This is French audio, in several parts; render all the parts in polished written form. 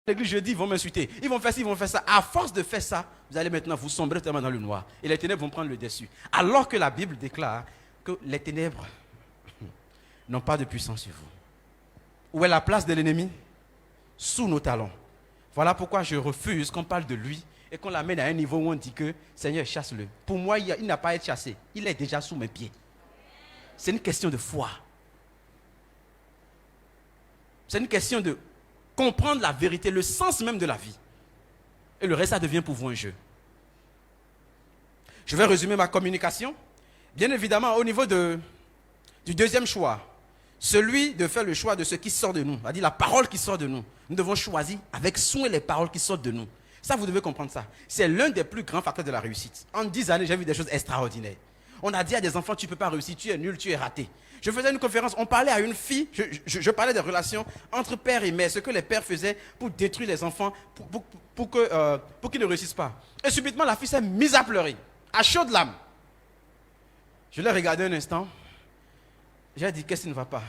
l'église jeudi, ils vont m'insulter. Ils vont faire ci, ils vont faire ça. À force de faire ça, vous allez maintenant vous sombrer tellement dans le noir. Et les ténèbres vont prendre le dessus. Alors que la Bible déclare que les ténèbres n'ont pas de puissance sur vous. Où est la place de l'ennemi? Sous nos talons. Voilà pourquoi je refuse qu'on parle de lui et qu'on l'amène à un niveau où on dit que Seigneur, chasse-le. Pour moi, il n'a pas à être chassé. Il est déjà sous mes pieds. C'est une question de foi. C'est une question de comprendre la vérité, le sens même de la vie. Et le reste, ça devient pour vous un jeu. Je vais résumer ma communication. Bien évidemment, au niveau du deuxième choix, celui de faire le choix de ce qui sort de nous, c'est-à-dire la parole qui sort de nous. Nous devons choisir avec soin les paroles qui sortent de nous. Ça, vous devez comprendre ça. C'est l'un des plus grands facteurs de la réussite. En 10 années, j'ai vu des choses extraordinaires. On a dit à des enfants, tu ne peux pas réussir, tu es nul, tu es raté. Je faisais une conférence, on parlait à une fille, je parlais des relations entre père et mère, ce que les pères faisaient pour détruire les enfants, pour qu'ils ne réussissent pas. Et subitement, la fille s'est mise à pleurer, à chaudes larmes. Je l'ai regardé un instant, j'ai dit, qu'est-ce qui ne va pas?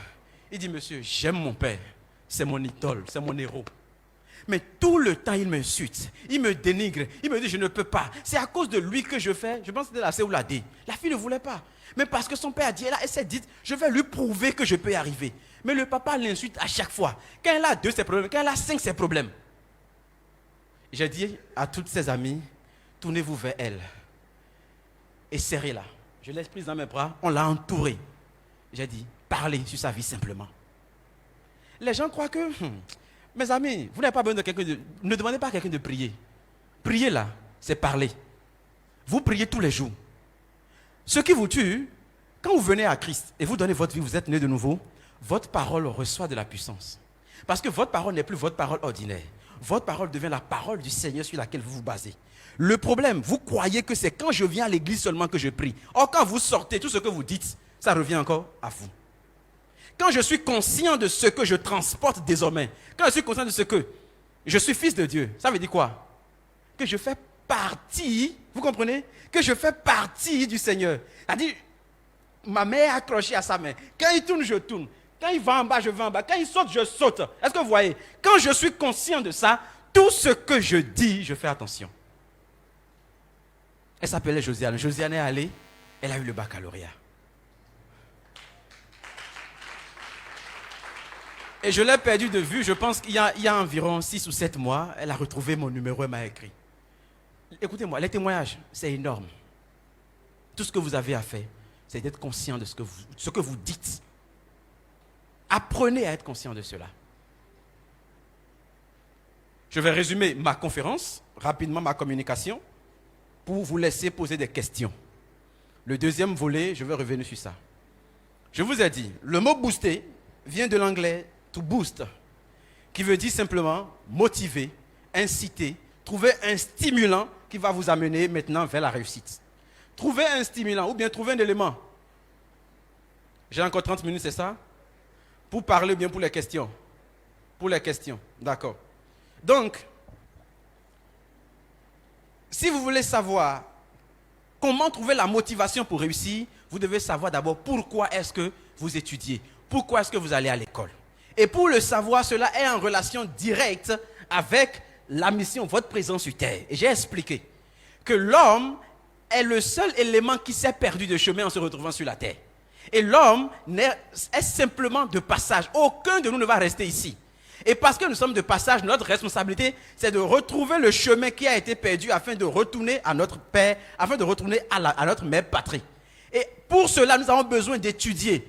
Il dit, monsieur, j'aime mon père, c'est mon idole, c'est mon héros. Mais tout le temps, il m'insulte, il me dénigre, il me dit, je ne peux pas. C'est à cause de lui que je fais, je pense que c'était la C ou la D. La fille ne voulait pas. Mais parce que son père a dit, elle s'est dit, je vais lui prouver que je peux y arriver. Mais le papa l'insulte à chaque fois. Quand elle a 2, c'est problème. Quand elle a 5, c'est problème. J'ai dit à toutes ses amies, tournez-vous vers elle. Et serrez-la. Je l'ai prise dans mes bras, on l'a entourée. J'ai dit, parlez sur sa vie simplement. Les gens croient que, mes amis, vous n'avez pas besoin de quelqu'un de... Ne demandez pas à quelqu'un de prier. Prier là, c'est parler. Vous priez tous les jours. Ce qui vous tue, quand vous venez à Christ et vous donnez votre vie, vous êtes né de nouveau, votre parole reçoit de la puissance. Parce que votre parole n'est plus votre parole ordinaire. Votre parole devient la parole du Seigneur sur laquelle vous vous basez. Le problème, vous croyez que c'est quand je viens à l'église seulement que je prie. Or, quand vous sortez, tout ce que vous dites, ça revient encore à vous. Quand je suis conscient de ce que je transporte désormais, quand je suis conscient de ce que je suis fils de Dieu, ça veut dire quoi? Que je fais partie, vous comprenez? Que je fais partie du Seigneur. C'est-à-dire, ma main est accrochée à sa main. Quand il tourne, je tourne. Quand il va en bas, je vais en bas. Quand il saute, je saute. Est-ce que vous voyez? Quand je suis conscient de ça, tout ce que je dis, je fais attention. Elle s'appelait Josiane. Josiane est allée, elle a eu le baccalauréat. Et je l'ai perdu de vue, je pense qu'il y a environ 6 ou 7 mois, elle a retrouvé mon numéro et m'a écrit. Écoutez-moi, les témoignages, c'est énorme. Tout ce que vous avez à faire, c'est d'être conscient de ce que vous dites. Apprenez à être conscient de cela. Je vais résumer ma conférence, rapidement ma communication, pour vous laisser poser des questions. Le deuxième volet, je vais revenir sur ça. Je vous ai dit, le mot booster vient de l'anglais to boost, qui veut dire simplement motiver, inciter, trouver un stimulant qui va vous amener maintenant vers la réussite. Trouver un stimulant ou bien trouver un élément. J'ai encore 30 minutes, c'est ça? Pour parler ou bien pour les questions? Pour les questions, d'accord. Donc, si vous voulez savoir comment trouver la motivation pour réussir, vous devez savoir d'abord pourquoi est-ce que vous étudiez, pourquoi est-ce que vous allez à l'école. Et pour le savoir, cela est en relation directe avec la mission, votre présence sur terre. Et j'ai expliqué que l'homme est le seul élément qui s'est perdu de chemin en se retrouvant sur la terre. Et l'homme est simplement de passage. Aucun de nous ne va rester ici. Et parce que nous sommes de passage, notre responsabilité, c'est de retrouver le chemin qui a été perdu afin de retourner à notre Père, afin de retourner à notre mère patrie. Et pour cela, nous avons besoin d'étudier.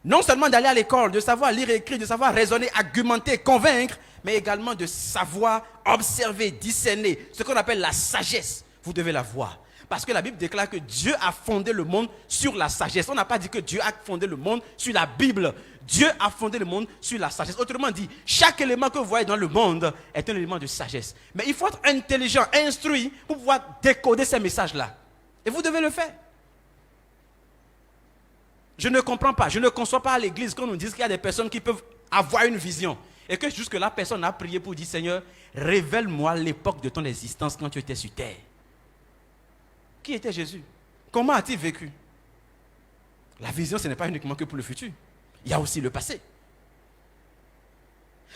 Non seulement d'aller à l'école, de savoir lire et écrire, de savoir raisonner, argumenter, convaincre, mais également de savoir observer, discerner, ce qu'on appelle la sagesse. Vous devez la voir. Parce que la Bible déclare que Dieu a fondé le monde sur la sagesse. On n'a pas dit que Dieu a fondé le monde sur la Bible. Dieu a fondé le monde sur la sagesse. Autrement dit, chaque élément que vous voyez dans le monde est un élément de sagesse. Mais il faut être intelligent, instruit pour pouvoir décoder ces messages-là. Et vous devez le faire. Je ne comprends pas, je ne conçois pas à l'église qu'on nous dise qu'il y a des personnes qui peuvent avoir une vision. Et que jusque-là, personne n'a prié pour dire, Seigneur, révèle-moi l'époque de ton existence quand tu étais sur terre. Qui était Jésus? Comment a-t-il vécu? La vision, ce n'est pas uniquement que pour le futur. Il y a aussi le passé.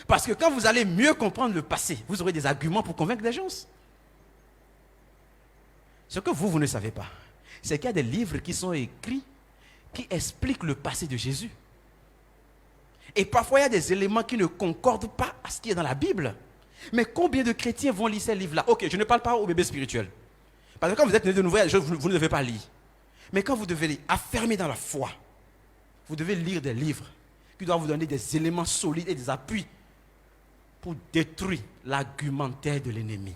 Parce que quand vous allez mieux comprendre le passé, vous aurez des arguments pour convaincre les gens. Ce que vous ne savez pas, c'est qu'il y a des livres qui sont écrits qui expliquent le passé de Jésus. Et parfois, il y a des éléments qui ne concordent pas à ce qui est dans la Bible. Mais combien de chrétiens vont lire ces livres-là? Ok, je ne parle pas aux bébés spirituels. Parce que quand vous êtes né de nouveau, vous ne devez pas lire. Mais quand vous devez lire, affermir dans la foi, vous devez lire des livres qui doivent vous donner des éléments solides et des appuis pour détruire l'argumentaire de l'ennemi.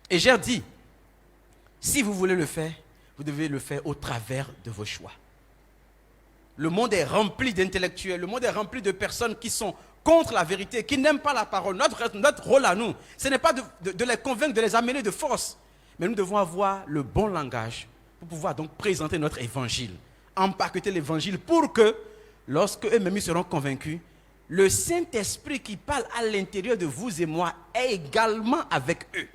Et j'ai dit, si vous voulez le faire, vous devez le faire au travers de vos choix. Le monde est rempli d'intellectuels, le monde est rempli de personnes qui sont contre la vérité, qui n'aiment pas la parole. Notre rôle à nous, ce n'est pas de les convaincre, de les amener de force. Mais nous devons avoir le bon langage pour pouvoir donc présenter notre évangile, empaqueter l'évangile pour que, lorsque eux-mêmes seront convaincus, le Saint-Esprit qui parle à l'intérieur de vous et moi est également avec eux.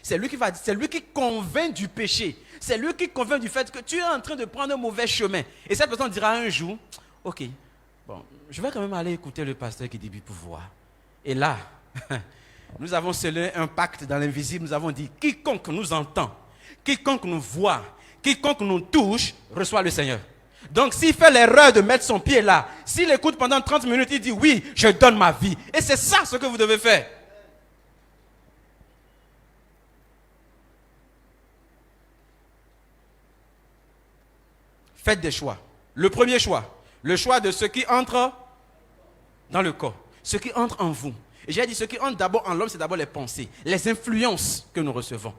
C'est lui qui convainc du péché. C'est lui qui convainc du fait que tu es en train de prendre un mauvais chemin. Et cette personne dira un jour, ok, bon, je vais quand même aller écouter le pasteur qui dit pouvoir. Et là, nous avons scellé un pacte dans l'invisible. Nous avons dit, quiconque nous entend, quiconque nous voit, quiconque nous touche, reçoit le Seigneur. Donc s'il fait l'erreur de mettre son pied là, s'il écoute pendant 30 minutes, il dit, oui, je donne ma vie. Et c'est ça ce que vous devez faire. Faites des choix. Le premier choix, le choix de ce qui entre dans le corps, ce qui entre en vous. Et j'ai dit, ce qui entre d'abord en l'homme, c'est d'abord les pensées, les influences que nous recevons.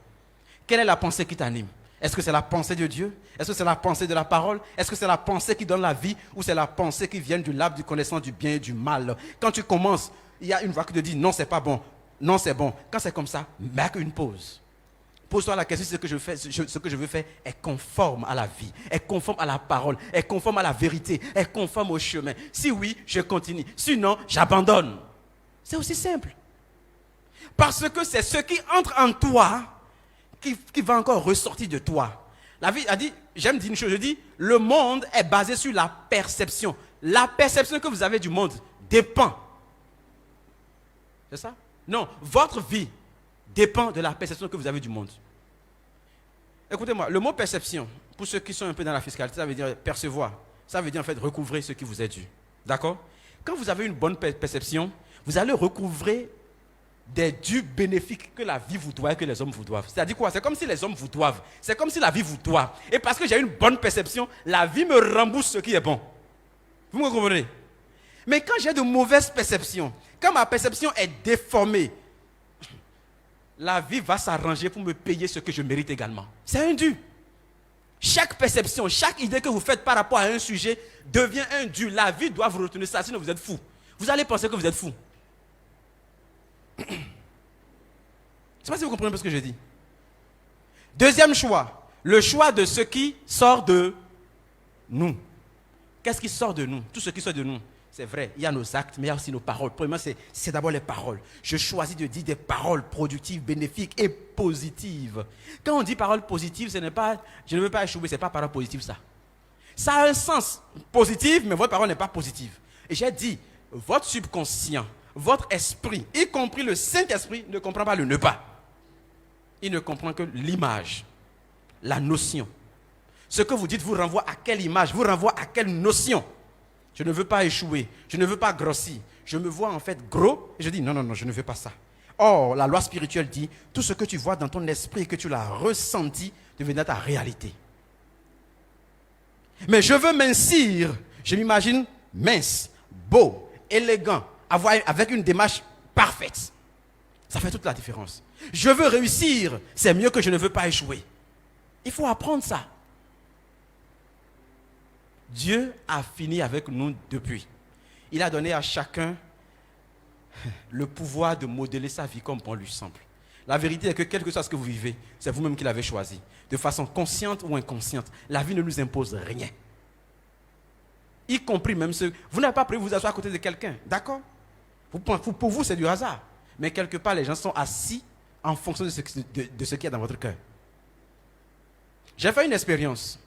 Quelle est la pensée qui t'anime? Est-ce que c'est la pensée de Dieu? Est-ce que c'est la pensée de la parole? Est-ce que c'est la pensée qui donne la vie? Ou c'est la pensée qui vient du lab du connaissance du bien et du mal? Quand tu commences, il y a une voix qui te dit, non, c'est pas bon. Non, c'est bon. Quand c'est comme ça, marque une pause. Pose-toi la question si ce que je veux faire est conforme à la vie, est conforme à la parole, est conforme à la vérité, est conforme au chemin. Si oui, je continue. Sinon, j'abandonne. C'est aussi simple. Parce que c'est ce qui entre en toi qui va encore ressortir de toi. La vie a dit, j'aime dire une chose, je dis, le monde est basé sur la perception. La perception que vous avez du monde dépend. C'est ça? Non, votre vie dépend de la perception que vous avez du monde. Écoutez-moi, le mot perception, pour ceux qui sont un peu dans la fiscalité, ça veut dire percevoir. Ça veut dire en fait recouvrer ce qui vous est dû. D'accord? Quand vous avez une bonne perception, vous allez recouvrer des dus bénéfiques que la vie vous doit et que les hommes vous doivent. C'est-à-dire quoi? C'est comme si les hommes vous doivent. C'est comme si la vie vous doit. Et parce que j'ai une bonne perception, la vie me rembourse ce qui est bon. Vous me comprenez? Mais quand j'ai de mauvaises perceptions, quand ma perception est déformée, la vie va s'arranger pour me payer ce que je mérite également. C'est un dû. Chaque perception, chaque idée que vous faites par rapport à un sujet devient un dû. La vie doit vous retenir ça, sinon vous êtes fou. Vous allez penser que vous êtes fou. Je ne sais pas si vous comprenez un peu ce que je dis. Deuxième choix, le choix de ce qui sort de nous. Qu'est-ce qui sort de nous? Tout ce qui sort de nous. C'est vrai, il y a nos actes, mais il y a aussi nos paroles. Premièrement, c'est d'abord les paroles. Je choisis de dire des paroles productives, bénéfiques et positives. Quand on dit paroles positives, ce n'est pas, je ne veux pas échouer, ce n'est pas parole positive ça. Ça a un sens positif, mais votre parole n'est pas positive. Et j'ai dit, votre subconscient, votre esprit, y compris le Saint-Esprit, ne comprend pas le ne pas. Il ne comprend que l'image, la notion. Ce que vous dites vous renvoie à quelle image, vous renvoie à quelle notion. Je ne veux pas échouer, je ne veux pas grossir. Je me vois en fait gros et je dis non, je ne veux pas ça. Or, la loi spirituelle dit, tout ce que tu vois dans ton esprit et que tu l'as ressenti deviendra ta réalité. Mais je veux mincir, je m'imagine mince, beau, élégant, avec une démarche parfaite. Ça fait toute la différence. Je veux réussir, c'est mieux que je ne veux pas échouer. Il faut apprendre ça. Dieu a fini avec nous depuis. Il a donné à chacun le pouvoir de modeler sa vie comme bon lui semble. La vérité est que quel que soit ce que vous vivez, c'est vous-même qui l'avez choisi. De façon consciente ou inconsciente, la vie ne nous impose rien. Y compris même ceux... Vous n'avez pas prévu vous asseoir à côté de quelqu'un, d'accord? Pour vous, c'est du hasard. Mais quelque part, les gens sont assis en fonction de ce qu'il y a dans votre cœur. J'ai fait une expérience.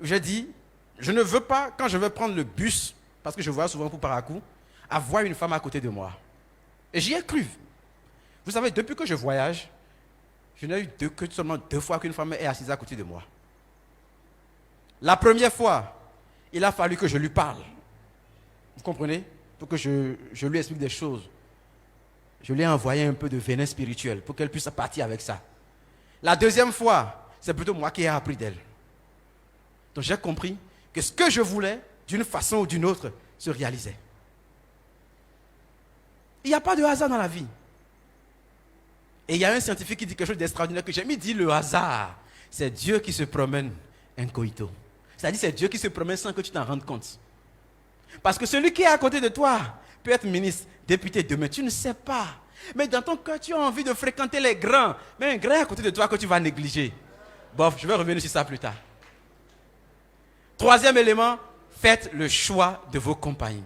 J'ai dit... Je ne veux pas, quand je veux prendre le bus parce que je voyais souvent pour Parakou, à voir une femme à côté de moi. Et j'y ai cru. Vous savez, depuis que je voyage, je n'ai eu que seulement 2 fois qu'une femme est assise à côté de moi. La première fois, il a fallu que je lui parle. Vous comprenez? Pour que je lui explique des choses. Je lui ai envoyé un peu de venin spirituel pour qu'elle puisse partir avec ça. La deuxième fois, c'est plutôt moi qui ai appris d'elle. Donc j'ai compris que ce que je voulais, d'une façon ou d'une autre, se réalisait. Il n'y a pas de hasard dans la vie. Et il y a un scientifique qui dit quelque chose d'extraordinaire que j'aime. Il dit le hasard, c'est Dieu qui se promène incognito. C'est-à-dire c'est Dieu qui se promène sans que tu t'en rendes compte. Parce que celui qui est à côté de toi peut être ministre, député demain, tu ne sais pas. Mais dans ton cœur, tu as envie de fréquenter les grands. Mais un grand est à côté de toi que tu vas négliger. Bof, je vais revenir sur ça plus tard. Troisième élément, faites le choix de vos compagnies.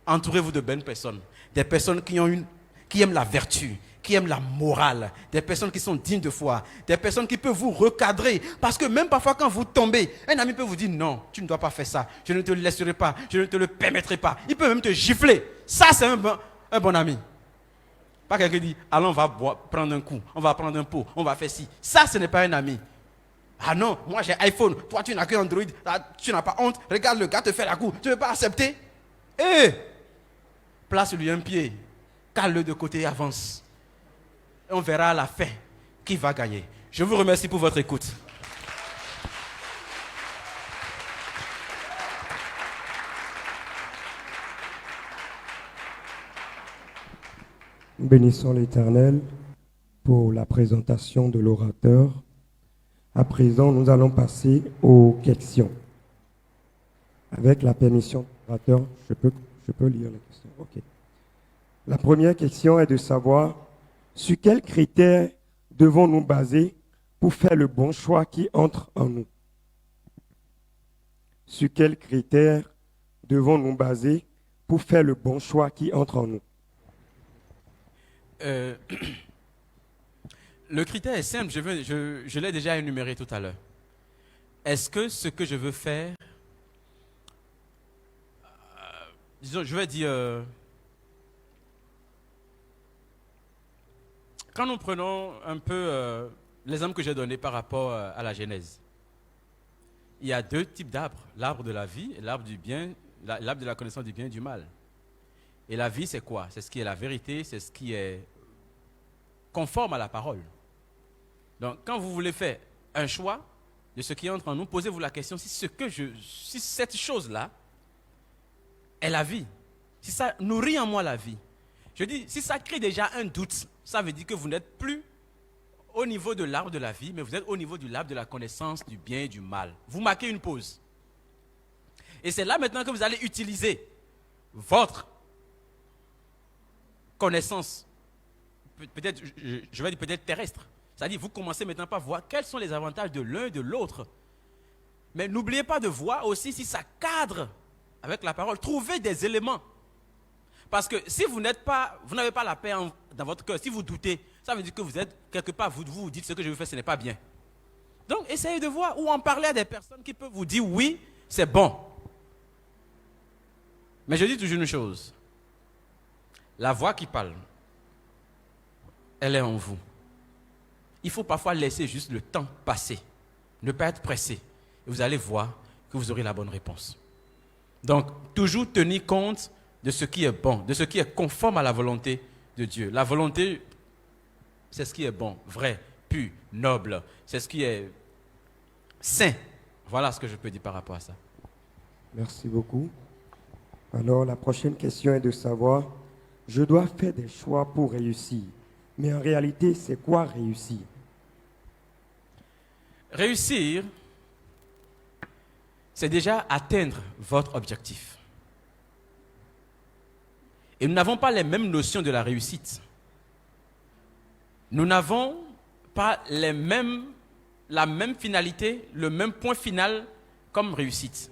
Entourez-vous de bonnes personnes. Des personnes qui aiment la vertu, qui aiment la morale, des personnes qui sont dignes de foi, des personnes qui peuvent vous recadrer. Parce que même parfois quand vous tombez, un ami peut vous dire non, tu ne dois pas faire ça, je ne te le laisserai pas, je ne te le permettrai pas. Il peut même te gifler. Ça, c'est un bon ami. Pas quelqu'un qui dit, allons, on va prendre un coup, on va prendre un pot, on va faire ci. Ça, ce n'est pas un ami. Ah non, moi j'ai iPhone, toi tu n'as que Android, tu n'as pas honte, regarde le gars te fait la cour, tu ne veux pas accepter? Place-lui un pied, cale-le de côté et avance. Et on verra à la fin qui va gagner. Je vous remercie pour votre écoute. Nous bénissons l'Éternel pour la présentation de l'orateur. À présent, nous allons passer aux questions. Avec la permission de l'orateur, je peux lire les questions. Ok. La première question est de savoir sur quels critères devons-nous baser pour faire le bon choix qui entre en nous. Sur quels critères devons-nous baser pour faire le bon choix qui entre en nous. Le critère est simple, je l'ai déjà énuméré tout à l'heure. Est-ce que ce que je veux faire, disons, je vais dire, quand nous prenons un peu l'exemple que j'ai donné par rapport à la Genèse, il y a 2 types d'arbres, l'arbre de la vie et l'arbre du bien, l'arbre de la connaissance du bien et du mal. Et la vie, c'est quoi? C'est ce qui est la vérité, c'est ce qui est conforme à la parole. Donc, quand vous voulez faire un choix de ce qui entre en nous, posez-vous la question si cette chose-là est la vie, si ça nourrit en moi la vie. Je dis, si ça crée déjà un doute, ça veut dire que vous n'êtes plus au niveau de l'arbre de la vie, mais vous êtes au niveau de l'arbre de la connaissance du bien et du mal. Vous marquez une pause. Et c'est là maintenant que vous allez utiliser votre connaissance, peut-être, je vais dire peut-être terrestre. C'est-à-dire, vous commencez maintenant par voir quels sont les avantages de l'un et de l'autre. Mais n'oubliez pas de voir aussi si ça cadre avec la parole. Trouvez des éléments. Parce que si vous n'avez pas la paix dans votre cœur, si vous doutez, ça veut dire que vous êtes quelque part, vous dites ce que je veux faire, ce n'est pas bien. Donc, essayez de voir ou en parler à des personnes qui peuvent vous dire oui, c'est bon. Mais je dis toujours une chose. La voix qui parle, elle est en vous. Il faut parfois laisser juste le temps passer, ne pas être pressé. Et vous allez voir que vous aurez la bonne réponse. Donc, toujours tenir compte de ce qui est bon, de ce qui est conforme à la volonté de Dieu. La volonté, c'est ce qui est bon, vrai, pur, noble. C'est ce qui est saint. Voilà ce que je peux dire par rapport à ça. Merci beaucoup. Alors, la prochaine question est de savoir, je dois faire des choix pour réussir. Mais en réalité, c'est quoi réussir? Réussir, c'est déjà atteindre votre objectif. Et nous n'avons pas les mêmes notions de la réussite. Nous n'avons pas la même finalité, le même point final comme réussite.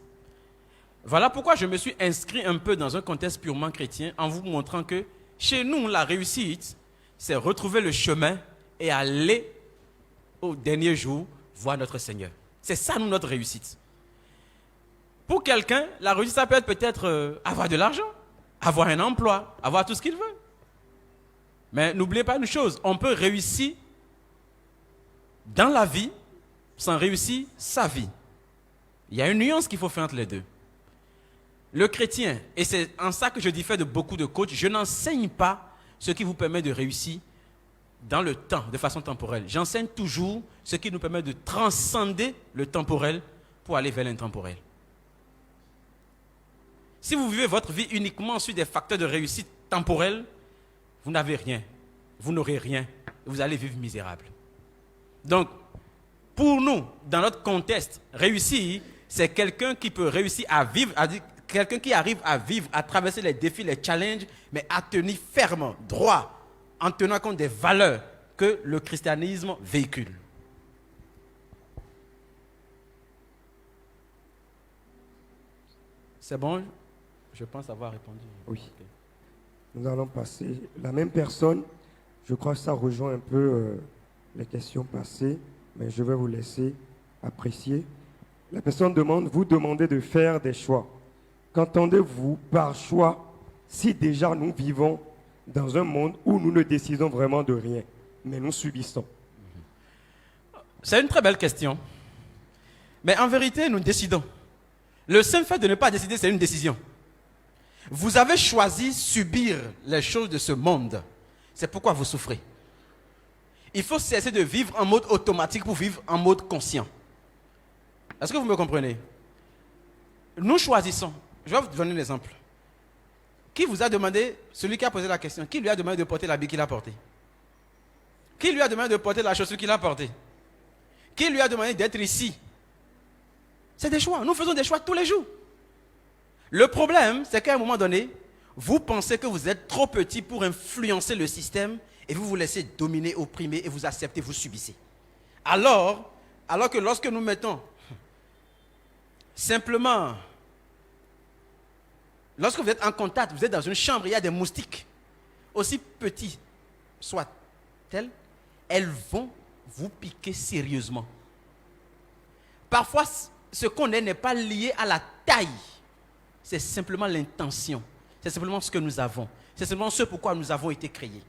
Voilà pourquoi je me suis inscrit un peu dans un contexte purement chrétien en vous montrant que chez nous, la réussite, c'est retrouver le chemin et aller au dernier jour voir notre Seigneur. C'est ça, notre réussite. Pour quelqu'un, la réussite, ça peut être peut-être avoir de l'argent, avoir un emploi, avoir tout ce qu'il veut. Mais n'oubliez pas une chose, on peut réussir dans la vie sans réussir sa vie. Il y a une nuance qu'il faut faire entre les deux. Le chrétien, et c'est en ça que je diffère de beaucoup de coachs, je n'enseigne pas ce qui vous permet de réussir dans le temps, de façon temporelle. J'enseigne toujours ce qui nous permet de transcender le temporel pour aller vers l'intemporel. Si vous vivez votre vie uniquement sur des facteurs de réussite temporelle, vous n'avez rien, vous n'aurez rien, vous allez vivre misérable. Donc, pour nous, dans notre contexte, réussir, c'est quelqu'un qui peut réussir à vivre, quelqu'un qui arrive à vivre, à traverser les défis, les challenges, mais à tenir ferme, droit, en tenant compte des valeurs que le christianisme véhicule. C'est bon? Je pense avoir répondu. Oui. Okay. Nous allons passer. La même personne, je crois que ça rejoint un peu les questions passées, mais je vais vous laisser apprécier. La personne demande, vous demandez de faire des choix. Qu'entendez-vous par choix si déjà nous vivons dans un monde où nous ne décidons vraiment de rien, mais nous subissons? C'est une très belle question. Mais en vérité, nous décidons. Le simple fait de ne pas décider, c'est une décision. Vous avez choisi subir les choses de ce monde. C'est pourquoi vous souffrez. Il faut cesser de vivre en mode automatique pour vivre en mode conscient. Est-ce que vous me comprenez? Nous choisissons. Je vais vous donner un exemple. Qui vous a demandé, celui qui a posé la question, qui lui a demandé de porter l'habit qu'il a porté? Qui lui a demandé de porter la chaussure qu'il a portée? Qui lui a demandé d'être ici? C'est des choix. Nous faisons des choix tous les jours. Le problème, c'est qu'à un moment donné, vous pensez que vous êtes trop petit pour influencer le système et vous vous laissez dominer, opprimer et vous acceptez, vous subissez. Alors que lorsque nous mettons simplement, lorsque vous êtes en contact, vous êtes dans une chambre, il y a des moustiques, aussi petits soient-elles, elles vont vous piquer sérieusement. Parfois, ce qu'on est n'est pas lié à la taille. C'est simplement l'intention. C'est simplement ce que nous avons. C'est simplement ce pourquoi nous avons été créés.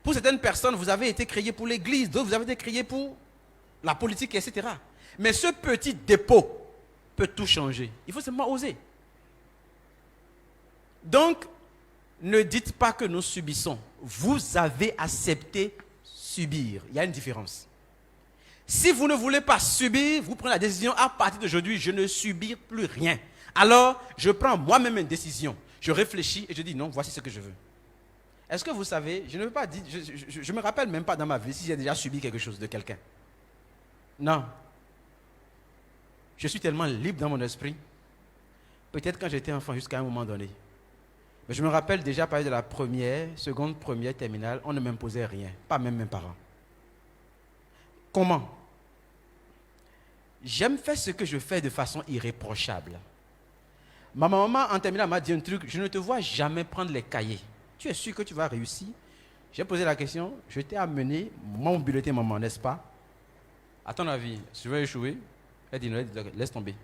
Pour certaines personnes, vous avez été créés pour l'église. D'autres, vous avez été créés pour la politique, etc. Mais ce petit dépôt peut tout changer. Il faut simplement oser. Donc, ne dites pas que nous subissons. Vous avez accepté subir. Il y a une différence. Si vous ne voulez pas subir, vous prenez la décision, à partir d'aujourd'hui, je ne subis plus rien. Alors, je prends moi-même une décision. Je réfléchis et je dis non, voici ce que je veux. Est-ce que vous savez, je ne veux pas dire, je ne me rappelle même pas dans ma vie si j'ai déjà subi quelque chose de quelqu'un. Non. Je suis tellement libre dans mon esprit. Peut-être quand j'étais enfant jusqu'à un moment donné. Mais je me rappelle déjà à partir de la première, seconde, première, terminale, on ne m'imposait rien. Pas même mes parents. Comment? J'aime faire ce que je fais de façon irréprochable. Ma maman, en terminale, m'a dit un truc, je ne te vois jamais prendre les cahiers. Tu es sûr que tu vas réussir? J'ai posé la question, je t'ai amené mon bulletin, maman, n'est-ce pas? À ton avis, je vais échouer? Elle dit non, laisse tomber.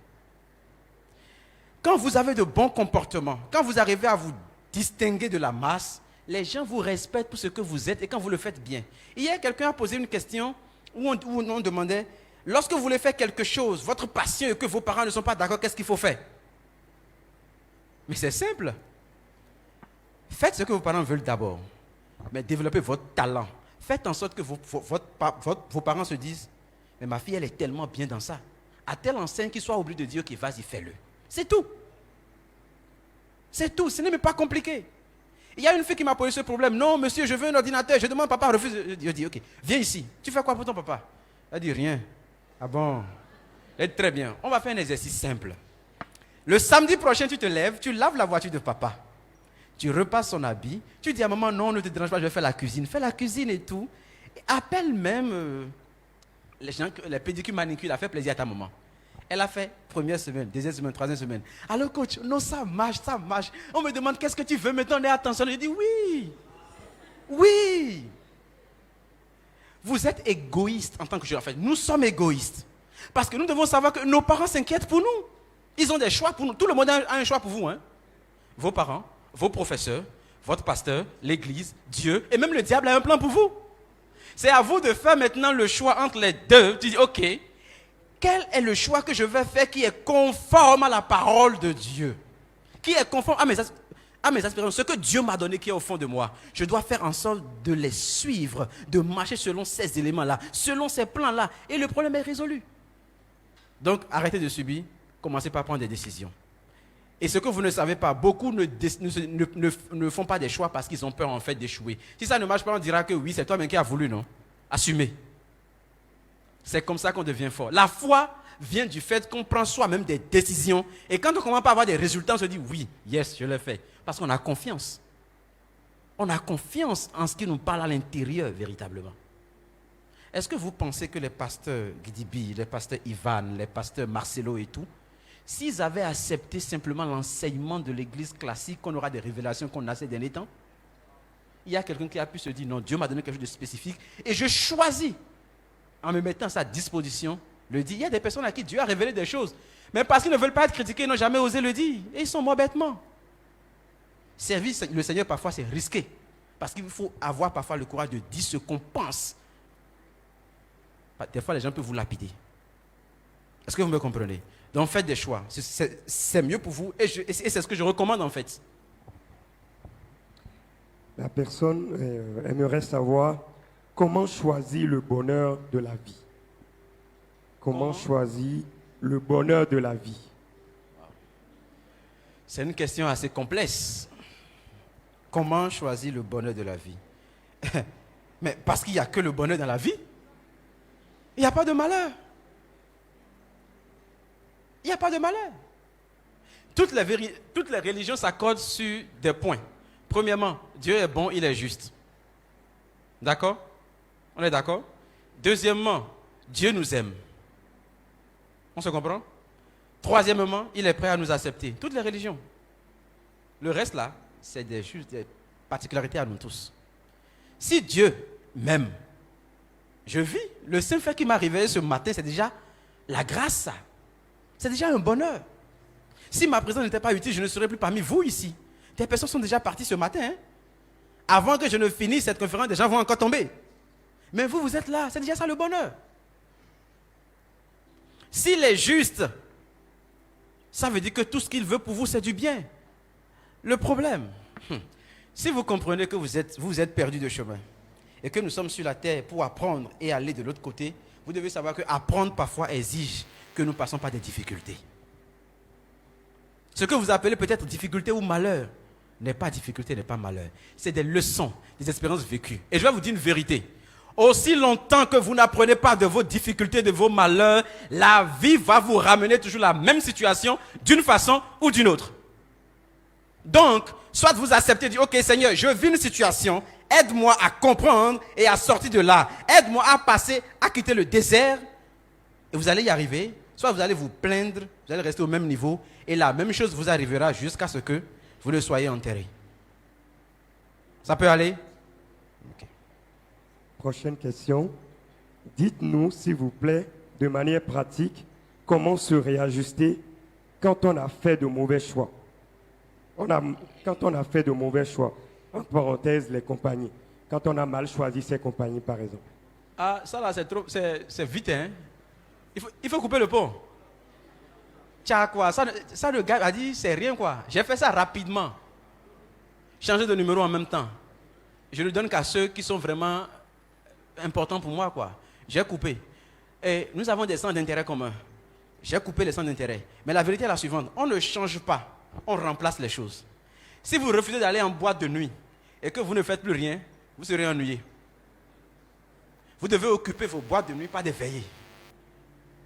Quand vous avez de bons comportements, quand vous arrivez à vous distinguer de la masse, les gens vous respectent pour ce que vous êtes et quand vous le faites bien. Hier, quelqu'un a posé une question où on demandait, lorsque vous voulez faire quelque chose, votre passion et que vos parents ne sont pas d'accord, qu'est-ce qu'il faut faire? Mais c'est simple. Faites ce que vos parents veulent d'abord, mais développez votre talent. Faites en sorte que vos parents se disent, mais ma fille, elle est tellement bien dans ça. À telle enseigne qu'il soit obligé de dire, ok, vas-y, fais-le. C'est tout. C'est tout, ce n'est même pas compliqué. Il y a une fille qui m'a posé ce problème. Non, monsieur, je veux un ordinateur. Je demande, papa refuse. Je dis, ok, viens ici. Tu fais quoi pour ton papa? Elle dit, rien. Ah bon? Elle dit, très bien. On va faire un exercice simple. Le samedi prochain, tu te lèves, tu laves la voiture de papa. Tu repasses son habit. Tu dis à maman, non, ne te dérange pas, je vais faire la cuisine. Fais la cuisine et tout. Et appelle même les gens, les pédicures manicures, elle a fait plaisir à ta maman. Elle a fait première semaine, deuxième semaine, troisième semaine. Alors coach, non, ça marche, ça marche. On me demande qu'est-ce que tu veux maintenant, on est attention. Je dis oui. Oui. Vous êtes égoïste en tant que jeune. En fait, nous sommes égoïstes. Parce que nous devons savoir que nos parents s'inquiètent pour nous. Ils ont des choix pour nous. Tout le monde a un choix pour vous. Hein. Vos parents, vos professeurs, votre pasteur, l'église, Dieu, et même le diable a un plan pour vous. C'est à vous de faire maintenant le choix entre les deux. Tu dis, ok, quel est le choix que je vais faire qui est conforme à la parole de Dieu? Qui est conforme à mes aspirations, ce que Dieu m'a donné qui est au fond de moi. Je dois faire en sorte de les suivre, de marcher selon ces éléments-là, selon ces plans-là. Et le problème est résolu. Donc, arrêtez de subir, commencez par prendre des décisions. Et ce que vous ne savez pas, beaucoup ne font pas des choix parce qu'ils ont peur en fait d'échouer. Si ça ne marche pas, on dira que oui, c'est toi-même qui as voulu, non? Assumez. C'est comme ça qu'on devient fort. La foi vient du fait qu'on prend soi-même des décisions. Et quand on commence à avoir des résultats, on se dit oui, yes, je l'ai fait. Parce qu'on a confiance. On a confiance en ce qui nous parle à l'intérieur, véritablement. Est-ce que vous pensez que les pasteurs Gidibi, les pasteurs Ivan, les pasteurs Marcelo et tout, s'ils avaient accepté simplement l'enseignement de l'église classique, qu'on aura des révélations qu'on a ces derniers temps? Il y a quelqu'un qui a pu se dire, non, Dieu m'a donné quelque chose de spécifique et je choisis, en me mettant à sa disposition, le dire. Il y a des personnes à qui Dieu a révélé des choses, mais parce qu'ils ne veulent pas être critiqués, ils n'ont jamais osé le dire. Et ils sont morts bêtement. Servir le Seigneur, parfois, c'est risqué. Parce qu'il faut avoir parfois le courage de dire ce qu'on pense. Des fois, les gens peuvent vous lapider. Est-ce que vous me comprenez? Donc, faites des choix. C'est mieux pour vous. Et c'est ce que je recommande, en fait. La personne aimerait savoir comment choisir le bonheur de la vie. Comment choisir le bonheur de la vie? C'est une question assez complexe. Comment choisir le bonheur de la vie? Mais parce qu'il n'y a que le bonheur dans la vie, il n'y a pas de malheur. Il n'y a pas de malheur. Toutes les religions s'accordent sur des points. Premièrement, Dieu est bon, il est juste. D'accord? On est d'accord? Deuxièmement, Dieu nous aime. On se comprend? Troisièmement, il est prêt à nous accepter. Toutes les religions. Le reste là, c'est juste des particularités à nous tous. Si Dieu m'aime, je vis. Le seul fait qui m'est arrivé ce matin, c'est déjà la grâce, ça. C'est déjà un bonheur. Si ma présence n'était pas utile, je ne serais plus parmi vous ici. Des personnes sont déjà parties ce matin. Hein? Avant que je ne finisse cette conférence, des gens vont encore tomber. Mais vous, vous êtes là. C'est déjà ça le bonheur. S'il est juste, ça veut dire que tout ce qu'il veut pour vous, c'est du bien. Le problème, si vous comprenez que vous êtes perdu de chemin et que nous sommes sur la terre pour apprendre et aller de l'autre côté, vous devez savoir que apprendre parfois exige que nous passons par des difficultés. Ce que vous appelez peut-être difficulté ou malheur n'est pas difficulté, n'est pas malheur. C'est des leçons, des expériences vécues. Et je vais vous dire une vérité. Aussi longtemps que vous n'apprenez pas de vos difficultés, de vos malheurs, la vie va vous ramener toujours à la même situation d'une façon ou d'une autre. Donc, soit vous acceptez, dites, ok Seigneur, je vis une situation, aide-moi à comprendre et à sortir de là. Aide-moi à passer, à quitter le désert. Et vous allez y arriver. Soit vous allez vous plaindre, vous allez rester au même niveau. Et la même chose vous arrivera jusqu'à ce que vous ne soyez enterré. Ça peut aller? Okay. Prochaine question. Dites-nous, s'il vous plaît, de manière pratique, comment se réajuster quand on a fait de mauvais choix. Quand on a fait de mauvais choix, en parenthèse, les compagnies. Quand on a mal choisi ses compagnies, par exemple. Ah, ça là, c'est vite, hein. Il faut couper le pont. Tiens, quoi, ça le gars a dit, c'est rien, quoi. J'ai fait ça rapidement. Changer de numéro en même temps. Je ne le donne qu'à ceux qui sont vraiment importants pour moi, quoi. J'ai coupé. Et nous avons des centres d'intérêt communs. J'ai coupé les centres d'intérêt. Mais la vérité est la suivante. On ne change pas. On remplace les choses. Si vous refusez d'aller en boîte de nuit et que vous ne faites plus rien, vous serez ennuyé. Vous devez occuper vos boîtes de nuit par des veillées.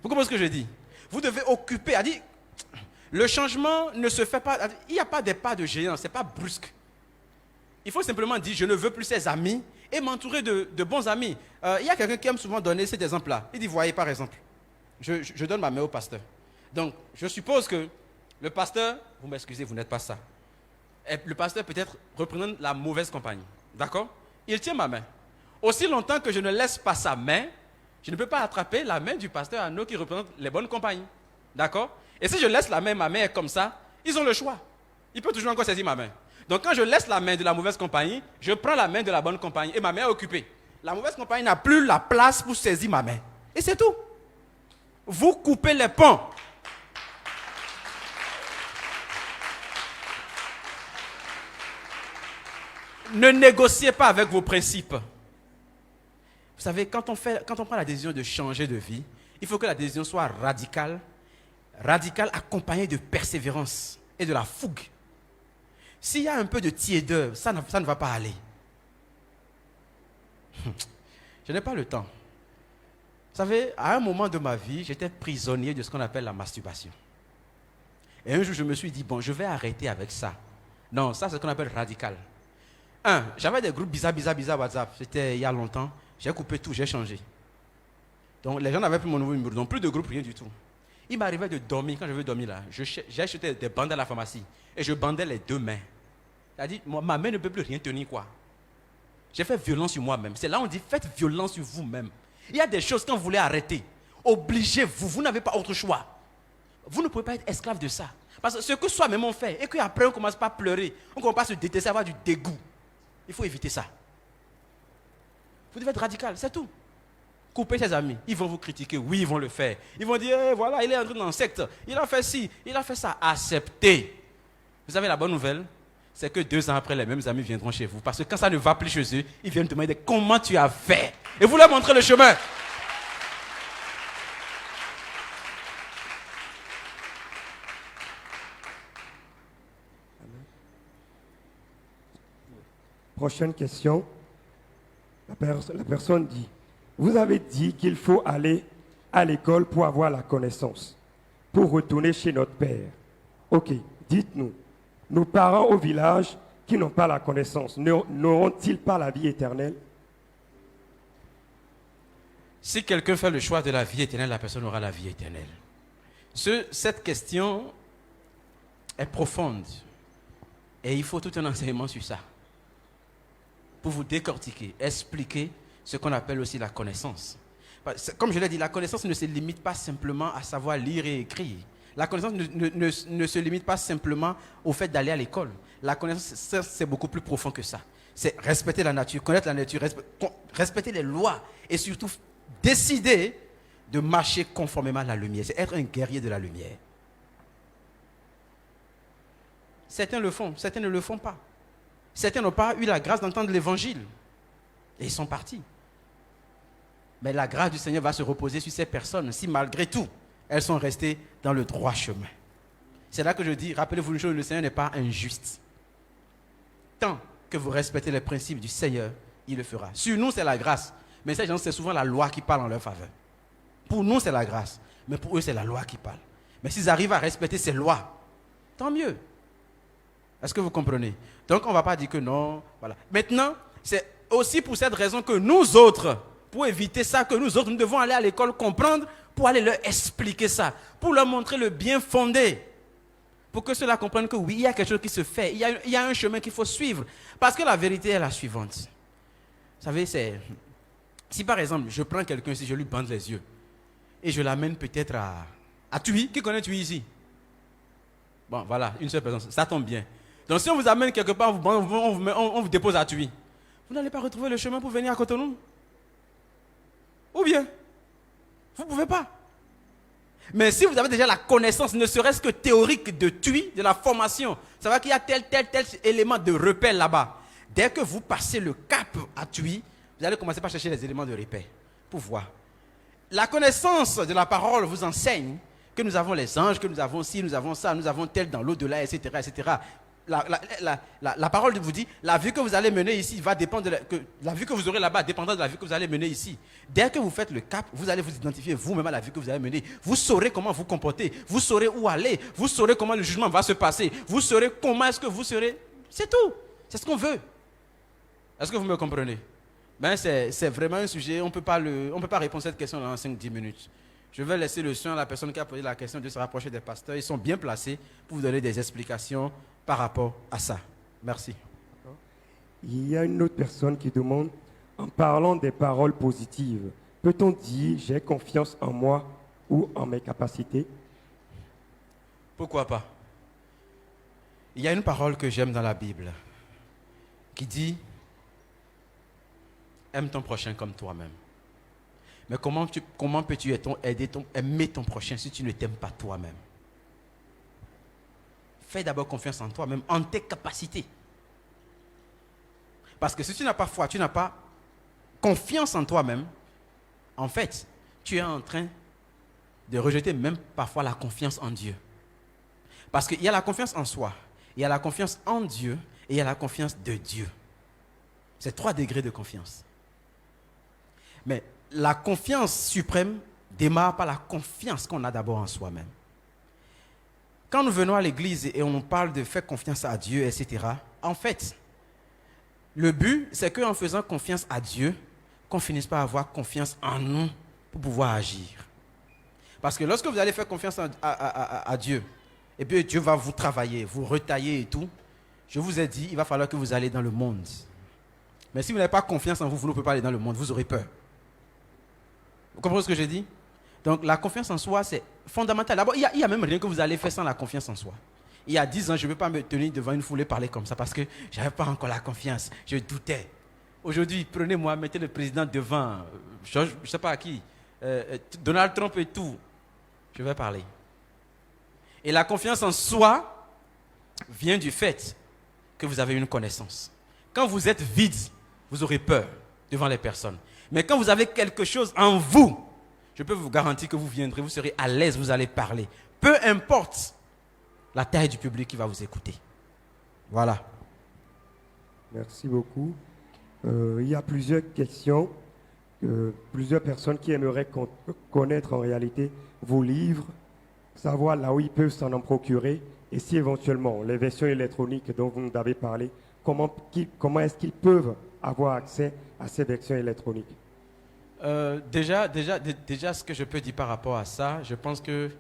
Vous comprenez ce que je dis? Vous devez occuper. Le changement ne se fait pas. Il n'y a pas des pas de géant, ce n'est pas brusque. Il faut simplement dire, je ne veux plus ces amis et m'entourer de bons amis. Il y a quelqu'un qui aime souvent donner cet exemple-là. Il dit, voyez par exemple, je donne ma main au pasteur. Donc, je suppose que le pasteur, vous m'excusez, vous n'êtes pas ça. Et le pasteur peut-être représente la mauvaise compagnie. D'accord? Il tient ma main. Aussi longtemps que je ne laisse pas sa main, je ne peux pas attraper la main du pasteur Arnaud qui représente les bonnes compagnies. D'accord? Et si je laisse la main, ma main est comme ça, ils ont le choix. Ils peuvent toujours encore saisir ma main. Donc quand je laisse la main de la mauvaise compagnie, je prends la main de la bonne compagnie et ma main est occupée. La mauvaise compagnie n'a plus la place pour saisir ma main. Et c'est tout. Vous coupez les ponts. Ne négociez pas avec vos principes. Vous savez, quand on prend la décision de changer de vie, il faut que la décision soit radicale, accompagnée de persévérance et de la fougue. S'il y a un peu de tiédeur, ça ne va pas aller. Je n'ai pas le temps. Vous savez, à un moment de ma vie, j'étais prisonnier de ce qu'on appelle la masturbation. Et un jour, je me suis dit, bon, je vais arrêter avec ça. Non, ça, c'est ce qu'on appelle radical. J'avais des groupes bizarres WhatsApp. C'était il y a longtemps. J'ai coupé tout, j'ai changé. Donc, les gens n'avaient plus mon nouveau numéro. Donc, plus de groupe, rien du tout. Il m'arrivait de dormir. Quand je veux dormir là, j'ai acheté des bandes à la pharmacie. Et je bandais les deux mains. C'est-à-dire, ma main ne peut plus rien tenir, quoi. J'ai fait violence sur moi-même. C'est là où on dit, faites violence sur vous-même. Il y a des choses quand vous voulez arrêter. Obligez-vous. Vous n'avez pas autre choix. Vous ne pouvez pas être esclave de ça. Parce que ce que soi-même on fait, et qu'après on commence pas à pleurer, on commence pas à se détester, à avoir du dégoût. Il faut éviter ça. Vous devez être radical, c'est tout. Coupez ses amis. Ils vont vous critiquer. Oui, ils vont le faire. Ils vont dire, voilà, il est entré dans un secte. Il a fait ci, il a fait ça. Acceptez. Vous savez la bonne nouvelle, c'est que 2 ans après, les mêmes amis viendront chez vous. Parce que quand ça ne va plus chez eux, ils viennent demander comment tu as fait. Et vous leur montrez le chemin. Prochaine question. La personne dit, vous avez dit qu'il faut aller à l'école pour avoir la connaissance, pour retourner chez notre Père. Ok, dites-nous, nos parents au village qui n'ont pas la connaissance, n'auront-ils pas la vie éternelle? Si quelqu'un fait le choix de la vie éternelle, la personne aura la vie éternelle. Cette question est profonde et il faut tout un enseignement sur ça. Pour vous décortiquer, expliquer ce qu'on appelle aussi la connaissance. Comme je l'ai dit, la connaissance ne se limite pas simplement à savoir lire et écrire. La connaissance ne se limite pas simplement au fait d'aller à l'école. La connaissance, c'est beaucoup plus profond que ça. C'est respecter la nature, connaître la nature, respecter les lois et surtout décider de marcher conformément à la lumière. C'est être un guerrier de la lumière. Certains le font, certains ne le font pas. Certains n'ont pas eu la grâce d'entendre l'évangile. Et ils sont partis. Mais la grâce du Seigneur va se reposer sur ces personnes si malgré tout, elles sont restées dans le droit chemin. C'est là que je dis, rappelez-vous une chose, le Seigneur n'est pas injuste. Tant que vous respectez les principes du Seigneur, il le fera. Sur nous, c'est la grâce. Mais ces gens, c'est souvent la loi qui parle en leur faveur. Pour nous, c'est la grâce. Mais pour eux, c'est la loi qui parle. Mais s'ils arrivent à respecter ces lois, tant mieux. Est-ce que vous comprenez? Donc, on ne va pas dire que non. Voilà. Maintenant, c'est aussi pour cette raison que nous autres, pour éviter ça, que nous autres, nous devons aller à l'école comprendre, pour aller leur expliquer ça, pour leur montrer le bien fondé, pour que ceux-là comprennent que oui, il y a quelque chose qui se fait, il y a un chemin qu'il faut suivre. Parce que la vérité est la suivante. Vous savez, c'est... Si par exemple, je prends quelqu'un ici, je lui bande les yeux, et je l'amène peut-être à Thuy. Qui connaît Thuy ici? Bon, voilà, une seule personne, ça tombe bien. Donc si on vous amène quelque part, on vous dépose à Thuy, vous n'allez pas retrouver le chemin pour venir à Cotonou. Ou bien, vous ne pouvez pas. Mais si vous avez déjà la connaissance, ne serait-ce que théorique de Thuy, de la formation, ça va qu'il y a tel élément de repère là-bas. Dès que vous passez le cap à Thuy, vous allez commencer par chercher les éléments de repère pour voir. La connaissance de la parole vous enseigne que nous avons les anges, que nous avons ci, nous avons ça, nous avons tel dans l'au-delà, etc., etc. La parole vous dit, la vie que vous allez mener ici va dépendre la vie que vous aurez là-bas dépendra de la vie que vous allez mener ici. Dès que vous faites le cap, vous allez vous identifier vous-même à la vie que vous allez mener. Vous saurez comment vous comporter, vous saurez où aller, vous saurez comment le jugement va se passer, vous saurez comment est-ce que vous serez. C'est tout. C'est ce qu'on veut. Est-ce que vous me comprenez? Ben c'est vraiment un sujet, on ne peut pas répondre à cette question dans 5-10 minutes. Je vais laisser le soin à la personne qui a posé la question de se rapprocher des pasteurs. Ils sont bien placés pour vous donner des explications par rapport à ça. Merci. Il y a une autre personne qui demande, en parlant des paroles positives, peut-on dire j'ai confiance en moi ou en mes capacités? Pourquoi pas? Il y a une parole que j'aime dans la Bible qui dit aime ton prochain comme toi-même. Mais comment peux-tu aimer ton prochain si tu ne t'aimes pas toi-même? Fais d'abord confiance en toi-même, en tes capacités. Parce que si tu n'as pas foi, tu n'as pas confiance en toi-même, en fait, tu es en train de rejeter même parfois la confiance en Dieu. Parce qu'il y a la confiance en soi, il y a la confiance en Dieu et il y a la confiance de Dieu. C'est 3 degrés de confiance. Mais la confiance suprême démarre par la confiance qu'on a d'abord en soi-même. Quand nous venons à l'église et on parle de faire confiance à Dieu, etc., en fait, le but, c'est qu'en faisant confiance à Dieu, qu'on finisse par avoir confiance en nous pour pouvoir agir. Parce que lorsque vous allez faire confiance à Dieu, et puis Dieu va vous travailler, vous retailler et tout, je vous ai dit, il va falloir que vous allez dans le monde. Mais si vous n'avez pas confiance en vous, vous ne pouvez pas aller dans le monde, vous aurez peur. Vous comprenez ce que je dis? Donc la confiance en soi, c'est fondamental. D'abord, il y a même rien que vous allez faire sans la confiance en soi. Il y a 10 ans, je ne peux pas me tenir devant une foule et parler comme ça parce que je n'avais pas encore la confiance. Je doutais. Aujourd'hui, prenez-moi, mettez le président devant, je ne sais pas à qui, Donald Trump et tout. Je vais parler. Et la confiance en soi vient du fait que vous avez une connaissance. Quand vous êtes vide, vous aurez peur devant les personnes. Mais quand vous avez quelque chose en vous, je peux vous garantir que vous viendrez, vous serez à l'aise, vous allez parler. Peu importe la taille du public qui va vous écouter. Voilà. Merci beaucoup. Il y a plusieurs questions, plusieurs personnes qui aimeraient connaître en réalité vos livres, savoir là où ils peuvent s'en procurer et si éventuellement les versions électroniques dont vous nous avez parlé, comment est-ce qu'ils peuvent avoir accès à ces versions électroniques? Déjà, ce que je peux dire par rapport à ça, je pense que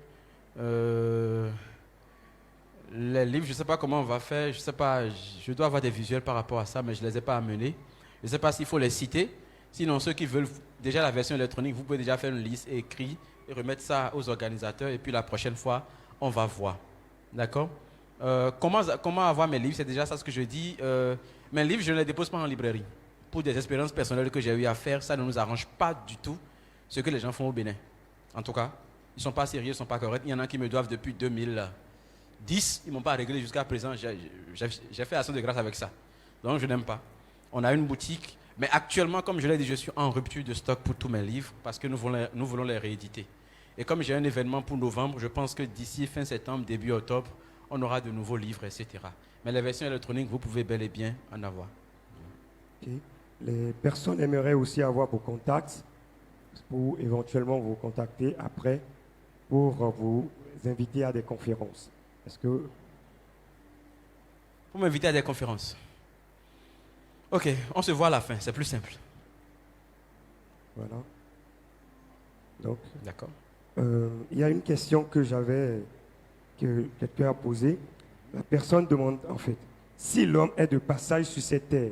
les livres, je ne sais pas comment on va faire, je sais pas, je dois avoir des visuels par rapport à ça, mais je ne les ai pas amenés. Je ne sais pas s'il faut les citer. Sinon, ceux qui veulent déjà la version électronique, vous pouvez déjà faire une liste écrite et remettre ça aux organisateurs. Et puis la prochaine fois, on va voir. D'accord? Comment avoir mes livres? C'est déjà ça ce que je dis. Mes livres, je ne les dépose pas en librairie. Pour des expériences personnelles que j'ai eu à faire, ça ne nous arrange pas du tout ce que les gens font au Bénin. En tout cas, ils ne sont pas sérieux, ils ne sont pas corrects. Il y en a qui me doivent depuis 2010. Ils ne m'ont pas réglé jusqu'à présent. J'ai fait action de grâce avec ça. Donc, je n'aime pas. On a une boutique. Mais actuellement, comme je l'ai dit, je suis en rupture de stock pour tous mes livres parce que nous voulons les rééditer. Et comme j'ai un événement pour novembre, je pense que d'ici fin septembre, début octobre, on aura de nouveaux livres, etc. Mais les versions électroniques, vous pouvez bel et bien en avoir. Okay. Les personnes aimeraient aussi avoir vos contacts pour éventuellement vous contacter après pour vous inviter à des conférences. Est-ce que... Pour m'inviter à des conférences. Ok, on se voit à la fin, c'est plus simple. Voilà. Donc, d'accord. Il y a une question que quelqu'un a posée. La personne demande en fait, si l'homme est de passage sur cette terre,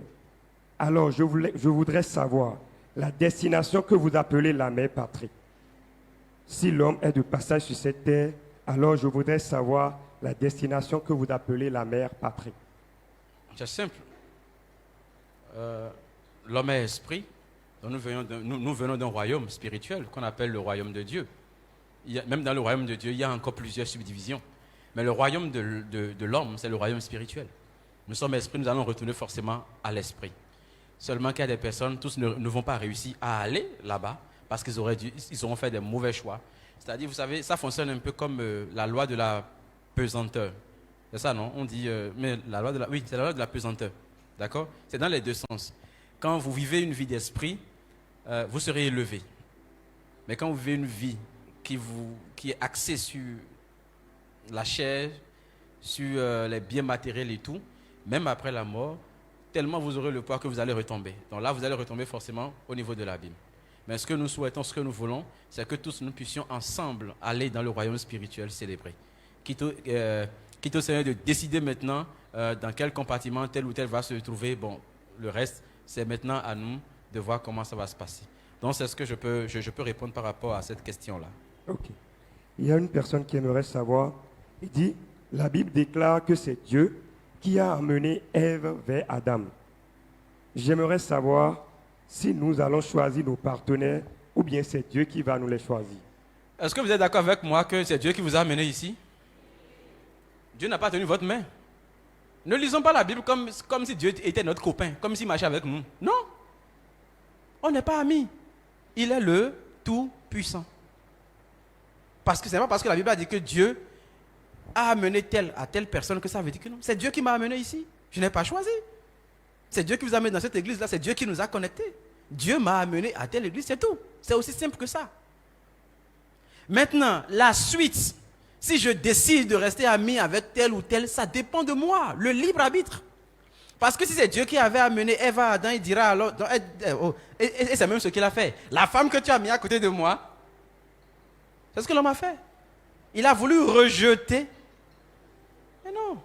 alors je voudrais savoir la destination que vous appelez la mère patrie. Si l'homme est de passage sur cette terre, alors je voudrais savoir la destination que vous appelez la mère patrie. C'est simple. L'homme est esprit. Donc nous venons d'un royaume spirituel qu'on appelle le royaume de Dieu. Même dans le royaume de Dieu, il y a encore plusieurs subdivisions. Mais le royaume de l'homme, c'est le royaume spirituel. Nous sommes esprits, nous allons retourner forcément à l'esprit. Seulement qu'il y a des personnes, tous ne vont pas réussir à aller là-bas parce qu'ils auront fait des mauvais choix. C'est-à-dire, vous savez, ça fonctionne un peu comme la loi de la pesanteur. C'est ça, non? On dit, mais la loi de la... Oui, c'est la loi de la pesanteur. D'accord? C'est dans les deux sens. Quand vous vivez une vie d'esprit, vous serez élevé. Mais quand vous vivez une vie qui est axée sur la chair, sur les biens matériels et tout, même après la mort, tellement vous aurez le poids que vous allez retomber. Donc là, vous allez retomber forcément au niveau de l'abîme. Mais ce que nous souhaitons, ce que nous voulons, c'est que tous nous puissions ensemble aller dans le royaume spirituel célébrer. Quitte au Seigneur de décider maintenant dans quel compartiment tel ou tel va se trouver. Bon, le reste, c'est maintenant à nous de voir comment ça va se passer. Donc, c'est ce que je peux répondre par rapport à cette question-là. Ok. Il y a une personne qui aimerait savoir Il dit, la Bible déclare que c'est Dieu qui a amené Ève vers Adam. J'aimerais savoir si nous allons choisir nos partenaires ou bien c'est Dieu qui va nous les choisir. Est-ce que vous êtes d'accord avec moi que c'est Dieu qui vous a amené ici? Dieu n'a pas tenu votre main. Ne lisons pas la Bible comme si Dieu était notre copain, comme s'il marchait avec nous. Non. On n'est pas amis. Il est le Tout-Puissant. Parce que c'est pas parce que la Bible a dit que Dieu a amené telle à telle personne que ça veut dire que non. C'est Dieu qui m'a amené ici. Je n'ai pas choisi. C'est Dieu qui vous a amené dans cette église-là. C'est Dieu qui nous a connectés. Dieu m'a amené à telle église, c'est tout. C'est aussi simple que ça. Maintenant, la suite, si je décide de rester ami avec tel ou tel, ça dépend de moi, le libre arbitre. Parce que si c'est Dieu qui avait amené Ève à Adam, il dira alors, et c'est même ce qu'il a fait. La femme que tu as mis à côté de moi, c'est ce que l'homme a fait. Il a voulu rejeter. Mais non.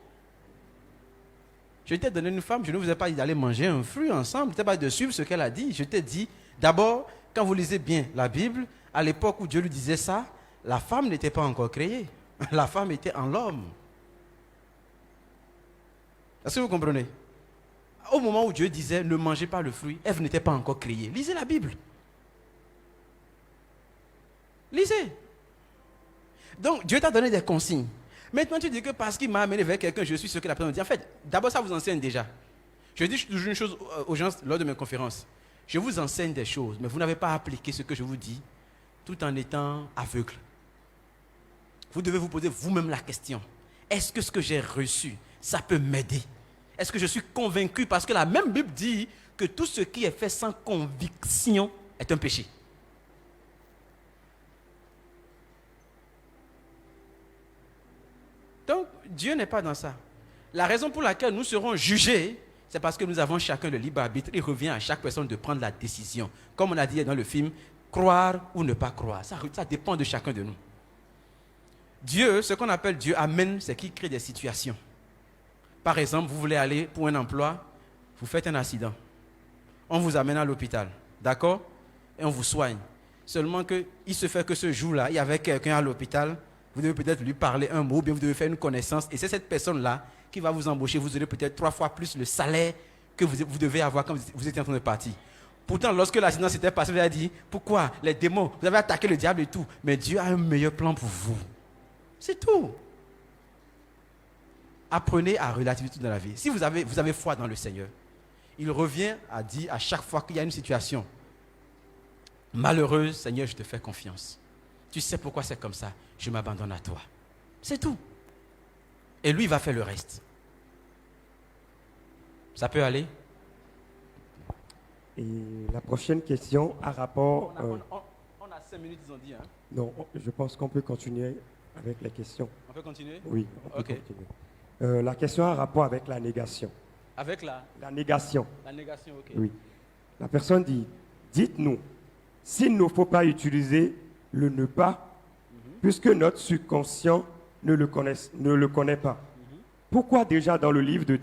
Je t'ai donné une femme, je ne vous ai pas dit d'aller manger un fruit ensemble, je ne t'ai pas dit de suivre ce qu'elle a dit. Je t'ai dit, d'abord, quand vous lisez bien la Bible, à l'époque où Dieu lui disait ça, la femme n'était pas encore créée. La femme était en l'homme. Est-ce que vous comprenez? Au moment où Dieu disait, ne mangez pas le fruit, Ève n'était pas encore créée. Lisez la Bible. Lisez. Donc, Dieu t'a donné des consignes. Maintenant, tu dis que parce qu'il m'a amené vers quelqu'un, je suis ce que la personne dit. En fait, d'abord, ça vous enseigne déjà. Je dis toujours une chose aux gens lors de mes conférences. Je vous enseigne des choses, mais vous n'avez pas appliqué ce que je vous dis tout en étant aveugle. Vous devez vous poser vous-même la question. Est-ce que ce que j'ai reçu, ça peut m'aider? Est-ce que je suis convaincu? Parce que la même Bible dit que tout ce qui est fait sans conviction est un péché. Donc, Dieu n'est pas dans ça. La raison pour laquelle nous serons jugés, c'est parce que nous avons chacun le libre arbitre. Il revient à chaque personne de prendre la décision. Comme on a dit dans le film, croire ou ne pas croire. Ça dépend de chacun de nous. Dieu, ce qu'on appelle Dieu amène, c'est qu'il crée des situations. Par exemple, vous voulez aller pour un emploi, vous faites un accident. On vous amène à l'hôpital, d'accord? Et on vous soigne. Seulement qu'il se fait que ce jour-là, il y avait quelqu'un à l'hôpital, vous devez peut-être lui parler un mot, bien vous devez faire une connaissance, et c'est cette personne-là qui va vous embaucher. Vous aurez peut-être 3 fois plus le salaire que vous devez avoir quand vous étiez en train de partir. Pourtant, lorsque l'accident s'était passé, vous avez dit, pourquoi les démons, vous avez attaqué le diable et tout, mais Dieu a un meilleur plan pour vous. C'est tout. Apprenez à relativiser tout dans la vie. Si vous avez foi dans le Seigneur, il revient à dire à chaque fois qu'il y a une situation malheureuse, Seigneur, je te fais confiance. Tu sais pourquoi c'est comme ça, je m'abandonne à toi. C'est tout. Et lui, il va faire le reste. Ça peut aller? Et la prochaine question a rapport... On a 5 minutes, ils ont dit. Hein? Non, je pense qu'on peut continuer avec les questions. On peut continuer? Oui, on peut continuer. La question a rapport avec la négation. Avec la négation. La négation, ok. Oui. La personne dit, dites-nous, s'il ne faut pas utiliser le ne pas, puisque notre subconscient ne le connaît pas. Pourquoi déjà dans le livre de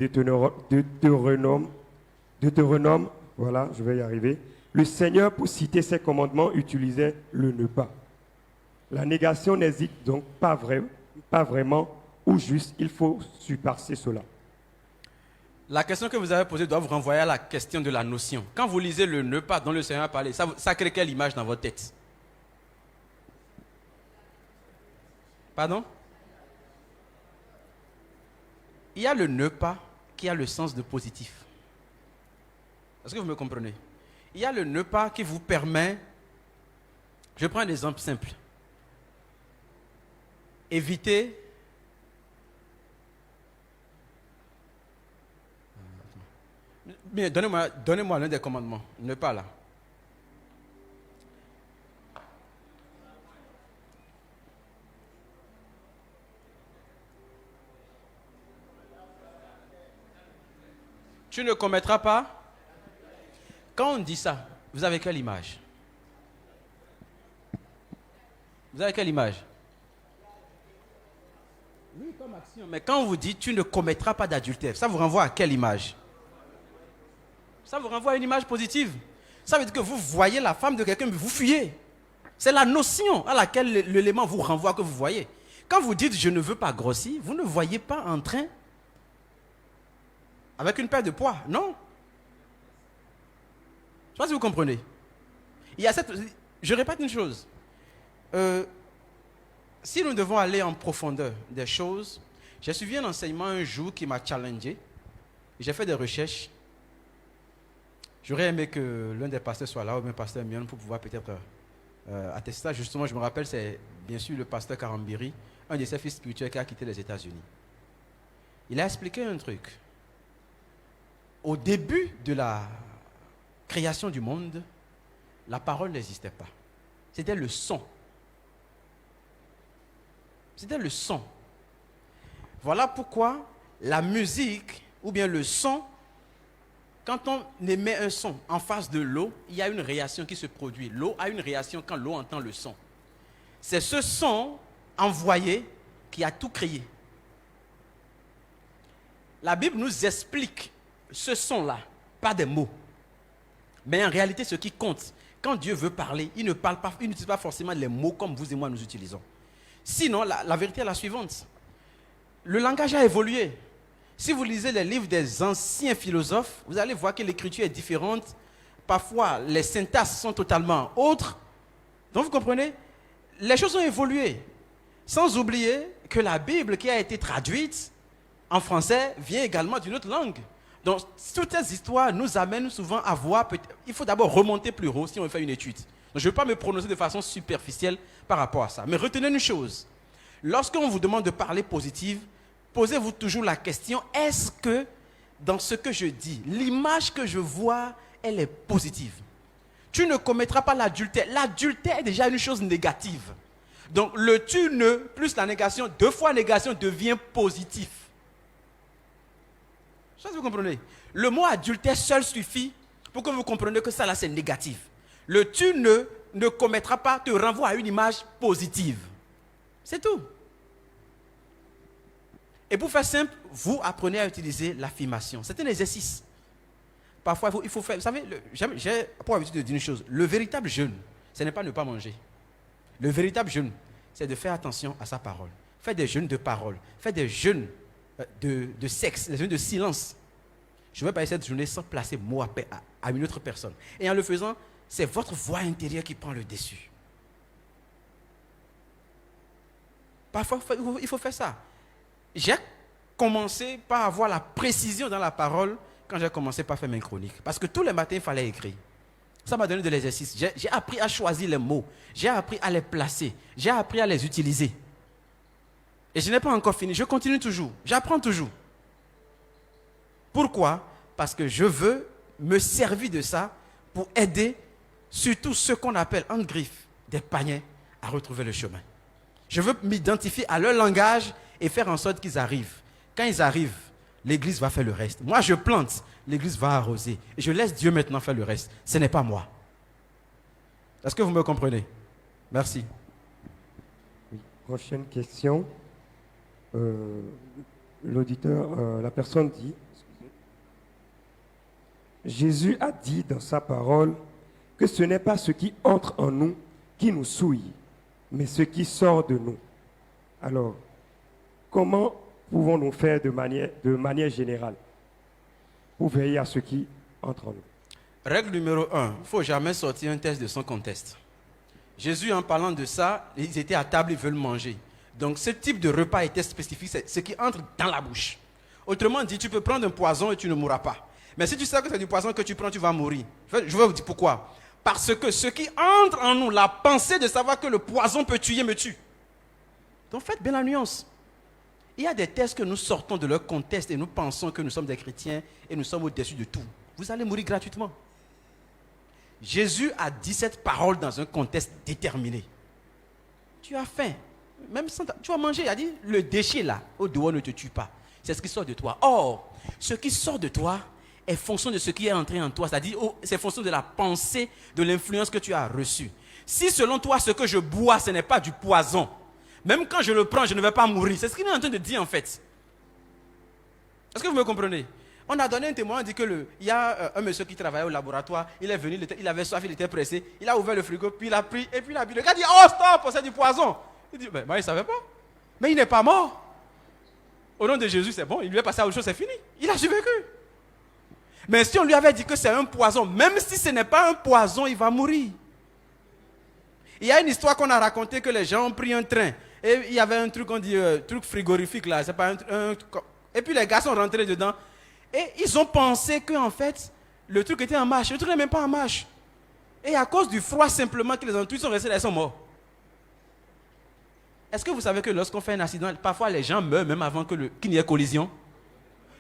Deutéronome, voilà, je vais y arriver, le Seigneur, pour citer ses commandements, utilisait le ne pas. La négation n'hésite donc pas vraiment, ou juste, il faut surpasser cela. La question que vous avez posée doit vous renvoyer à la question de la notion. Quand vous lisez le ne pas dont le Seigneur a parlé, ça crée quelle image dans votre tête? Pardon? Il y a le ne pas qui a le sens de positif. Est-ce que vous me comprenez? Il y a le ne pas qui vous permet, je prends un exemple simple, éviter mais donnez-moi l'un des commandements, ne pas là. Tu ne commettras pas. Quand on dit ça, vous avez quelle image? Vous avez quelle image? Oui, comme action. Mais quand on vous dit tu ne commettras pas d'adultère, ça vous renvoie à quelle image? Ça vous renvoie à une image positive. Ça veut dire que vous voyez la femme de quelqu'un, mais vous fuyez. C'est la notion à laquelle l'élément vous renvoie que vous voyez. Quand vous dites je ne veux pas grossir, vous ne voyez pas en train avec une perte de poids, non. Je ne sais pas si vous comprenez. Il y a je répète une chose. Si nous devons aller en profondeur des choses, j'ai suivi un enseignement un jour qui m'a challengé. J'ai fait des recherches. J'aurais aimé que l'un des pasteurs soit là, ou même pasteur Mion, pour pouvoir peut-être attester ça. Justement, je me rappelle, c'est bien sûr le pasteur Karambiri, un de ses fils spirituels qui a quitté les États-Unis. Il a expliqué un truc. Au début de la création du monde, la parole n'existait pas. C'était le son. C'était le son. Voilà pourquoi la musique, ou bien le son, quand on émet un son en face de l'eau, il y a une réaction qui se produit. L'eau a une réaction quand l'eau entend le son. C'est ce son envoyé qui a tout créé. La Bible nous explique ce son-là, pas des mots. Mais en réalité, ce qui compte, quand Dieu veut parler, il n'utilise pas forcément les mots comme vous et moi nous utilisons. Sinon, la vérité est la suivante. Le langage a évolué. Si vous lisez les livres des anciens philosophes, vous allez voir que l'écriture est différente. Parfois, les syntaxes sont totalement autres. Donc, vous comprenez? Les choses ont évolué. Sans oublier que la Bible qui a été traduite en français vient également d'une autre langue. Donc, toutes ces histoires nous amènent souvent à voir, il faut d'abord remonter plus haut si on fait une étude. Donc, je ne vais pas me prononcer de façon superficielle par rapport à ça. Mais retenez une chose. Lorsqu'on vous demande de parler positive, posez-vous toujours la question, est-ce que dans ce que je dis, l'image que je vois, elle est positive? Tu ne commettras pas l'adultère. L'adultère est déjà une chose négative. Donc, le tu ne plus la négation, 2 fois négation devient positif. Je sais pas si vous comprenez. Le mot adultère seul suffit pour que vous compreniez que ça là c'est négatif. Le tu ne commettras pas te renvoie à une image positive. C'est tout. Et pour faire simple, vous apprenez à utiliser l'affirmation. C'est un exercice. Parfois, il faut faire... Vous savez, j'ai pour habitude de dire une chose. Le véritable jeûne, ce n'est pas ne pas manger. Le véritable jeûne, c'est de faire attention à sa parole. Faire des jeûnes de parole. Faire des jeûnes de sexe, des jeûnes de silence. Je ne vais pas essayer cette journée sans placer mot à une autre personne. Et en le faisant, c'est votre voix intérieure qui prend le dessus. Parfois, il faut faire ça. J'ai commencé par avoir la précision dans la parole quand j'ai commencé par faire mes chroniques. Parce que tous les matins, il fallait écrire. Ça m'a donné de l'exercice. J'ai appris à choisir les mots. J'ai appris à les placer. J'ai appris à les utiliser. Et je n'ai pas encore fini. Je continue toujours. J'apprends toujours. Pourquoi? Parce que je veux me servir de ça pour aider surtout ceux qu'on appelle, entre griffes, des païens, à retrouver le chemin. Je veux m'identifier à leur langage et faire en sorte qu'ils arrivent. Quand ils arrivent, l'Église va faire le reste. Moi, je plante, l'Église va arroser. Et je laisse Dieu maintenant faire le reste. Ce n'est pas moi. Est-ce que vous me comprenez? Merci. Oui. Prochaine question. L'auditeur, la personne dit, Jésus a dit dans sa parole que ce n'est pas ce qui entre en nous qui nous souille, mais ce qui sort de nous. Alors, comment pouvons-nous faire de manière générale pour veiller à ce qui entre en nous? Règle numéro 1, il ne faut jamais sortir un texte de son contexte. Jésus, en parlant de ça, ils étaient à table, ils veulent manger. Donc, ce type de repas était spécifique, c'est ce qui entre dans la bouche. Autrement dit, tu peux prendre un poison et tu ne mourras pas. Mais si tu sais que c'est du poison que tu prends, tu vas mourir. Je vais vous dire pourquoi. Parce que ce qui entre en nous, la pensée de savoir que le poison peut tuer, me tue. Donc, faites bien la nuance. Il y a des textes que nous sortons de leur contexte et nous pensons que nous sommes des chrétiens et nous sommes au-dessus de tout. Vous allez mourir gratuitement. Jésus a dit cette parole dans un contexte déterminé. Tu as faim. Même sans tu vas manger. Il a dit, le déchet là, au dehors ne te tue pas. C'est ce qui sort de toi. Or, ce qui sort de toi est fonction de ce qui est entré en toi. C'est-à-dire, c'est fonction de la pensée, de l'influence que tu as reçue. Si selon toi, ce que je bois, ce n'est pas du poison, même quand je le prends, je ne vais pas mourir. C'est ce qu'il est en train de dire en fait. Est-ce que vous me comprenez? On a donné un témoin, on dit que il y a un monsieur qui travaillait au laboratoire, il est venu, il avait soif, il était pressé, il a ouvert le frigo, puis il a pris, et puis il a bu. Le gars dit, oh stop, c'est du poison. Il dit, mais moi, il ne savait pas. Mais il n'est pas mort. Au nom de Jésus, c'est bon, il lui est passé à autre chose, c'est fini. Il a survécu. Mais si on lui avait dit que c'est un poison, même si ce n'est pas un poison, il va mourir. Il y a une histoire qu'on a racontée que les gens ont pris un train. Et il y avait un truc, on dit, truc frigorifique là. C'est pas et puis les gars sont rentrés dedans. Et ils ont pensé qu'en fait, le truc était en marche. Le truc n'est même pas en marche. Et à cause du froid simplement que les gens, tous sont restés là, ils sont morts. Est-ce que vous savez que lorsqu'on fait un accident, parfois les gens meurent même avant qu'il n'y ait collision?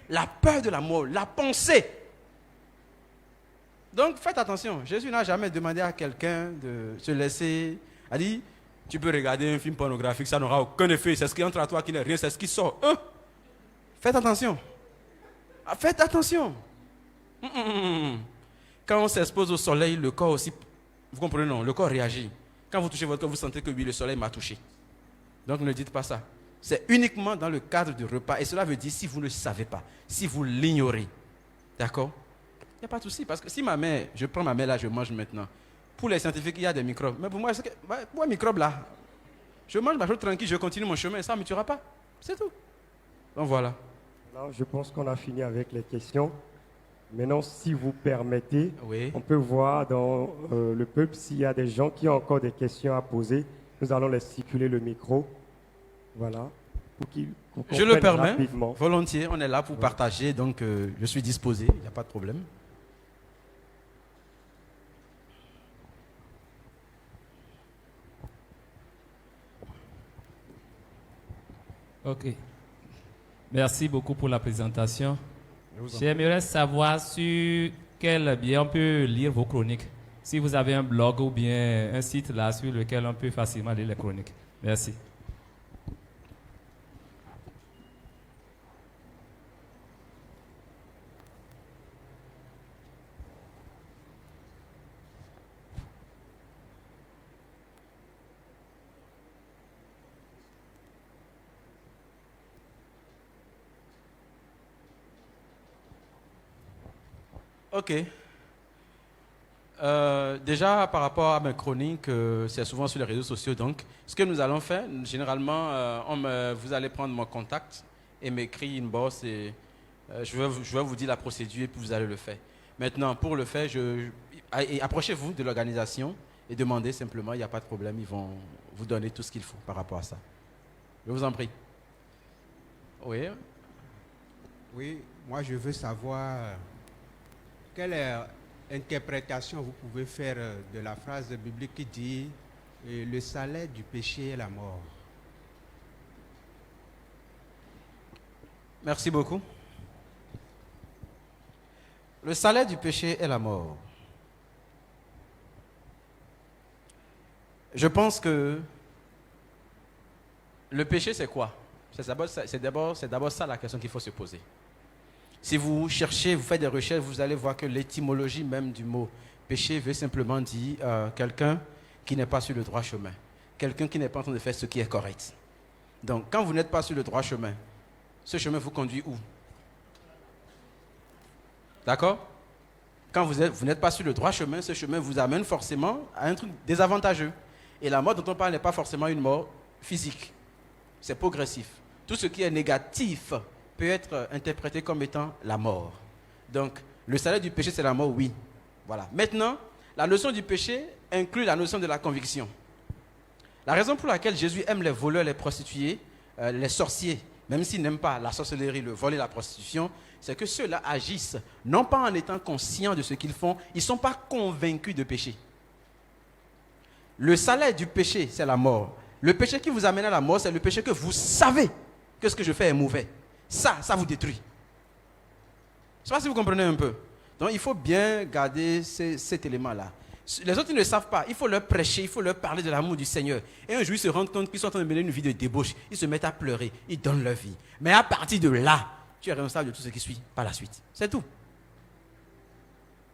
La peur de la mort, la pensée. Donc faites attention. Jésus n'a jamais demandé à quelqu'un de se laisser. Il a dit, tu peux regarder un film pornographique, ça n'aura aucun effet. C'est ce qui entre à toi qui n'est rien, c'est ce qui sort. Faites attention. Faites attention. Quand on s'expose au soleil, le corps aussi, vous comprenez, non? Le corps réagit. Quand vous touchez votre corps, vous sentez que oui, le soleil m'a touché. Donc ne dites pas ça. C'est uniquement dans le cadre du repas. Et cela veut dire si vous ne savez pas, si vous l'ignorez. D'accord? Il n'y a pas de souci. Parce que si je prends ma main là, je mange maintenant. Pour les scientifiques, il y a des microbes. Mais pour moi, pour un microbe là, je mange ma chose tranquille, je continue mon chemin. Ça ne me tuera pas. C'est tout. Donc voilà. Alors, je pense qu'on a fini avec les questions. Maintenant, si vous permettez, oui. On peut voir dans le peuple s'il y a des gens qui ont encore des questions à poser. Nous allons leur circuler le micro. Voilà. Je le permets, rapidement. Volontiers. On est là pour partager, donc je suis disposé. Il n'y a pas de problème. Ok. Merci beaucoup pour la présentation. J'aimerais savoir sur quel biais on peut lire vos chroniques. Si vous avez un blog ou bien un site là sur lequel on peut facilement lire les chroniques. Merci. Ok. Déjà, par rapport à mes chroniques, c'est souvent sur les réseaux sociaux. Donc, ce que nous allons faire, généralement, vous allez prendre mon contact et m'écrire une bosse et je vais vous dire la procédure et puis vous allez le faire. Maintenant, pour le faire, approchez-vous de l'organisation et demandez simplement, il n'y a pas de problème, ils vont vous donner tout ce qu'il faut par rapport à ça. Je vous en prie. Oui. Oui, moi je veux savoir quelle interprétation vous pouvez faire de la phrase biblique qui dit le salaire du péché est la mort. Merci beaucoup. Le salaire du péché est la mort. Je pense que le péché, c'est quoi? C'est d'abord ça la question qu'il faut se poser. Si vous cherchez, vous faites des recherches, vous allez voir que l'étymologie même du mot péché veut simplement dire quelqu'un qui n'est pas sur le droit chemin. Quelqu'un qui n'est pas en train de faire ce qui est correct. Donc, quand vous n'êtes pas sur le droit chemin, ce chemin vous conduit où? D'accord? Quand vous n'êtes pas sur le droit chemin, ce chemin vous amène forcément à un truc désavantageux. Et la mort dont on parle n'est pas forcément une mort physique. C'est progressif. Tout ce qui est négatif peut être interprété comme étant la mort. Donc, le salaire du péché, c'est la mort, oui. Voilà. Maintenant, la notion du péché inclut la notion de la conviction. La raison pour laquelle Jésus aime les voleurs, les prostituées, les sorciers, même s'il n'aime pas la sorcellerie, le vol et la prostitution, c'est que ceux-là agissent, non pas en étant conscients de ce qu'ils font, ils ne sont pas convaincus de péché. Le salaire du péché, c'est la mort. Le péché qui vous amène à la mort, c'est le péché que vous savez que ce que je fais est mauvais. Ça vous détruit. Je ne sais pas si vous comprenez un peu. Donc, il faut bien garder cet élément-là. Les autres, ils ne savent pas. Il faut leur prêcher, il faut leur parler de l'amour du Seigneur. Et un jour, ils se rendent compte qu'ils sont en train de mener une vie de débauche. Ils se mettent à pleurer. Ils donnent leur vie. Mais à partir de là, tu es responsable de tout ce qui suit par la suite. C'est tout.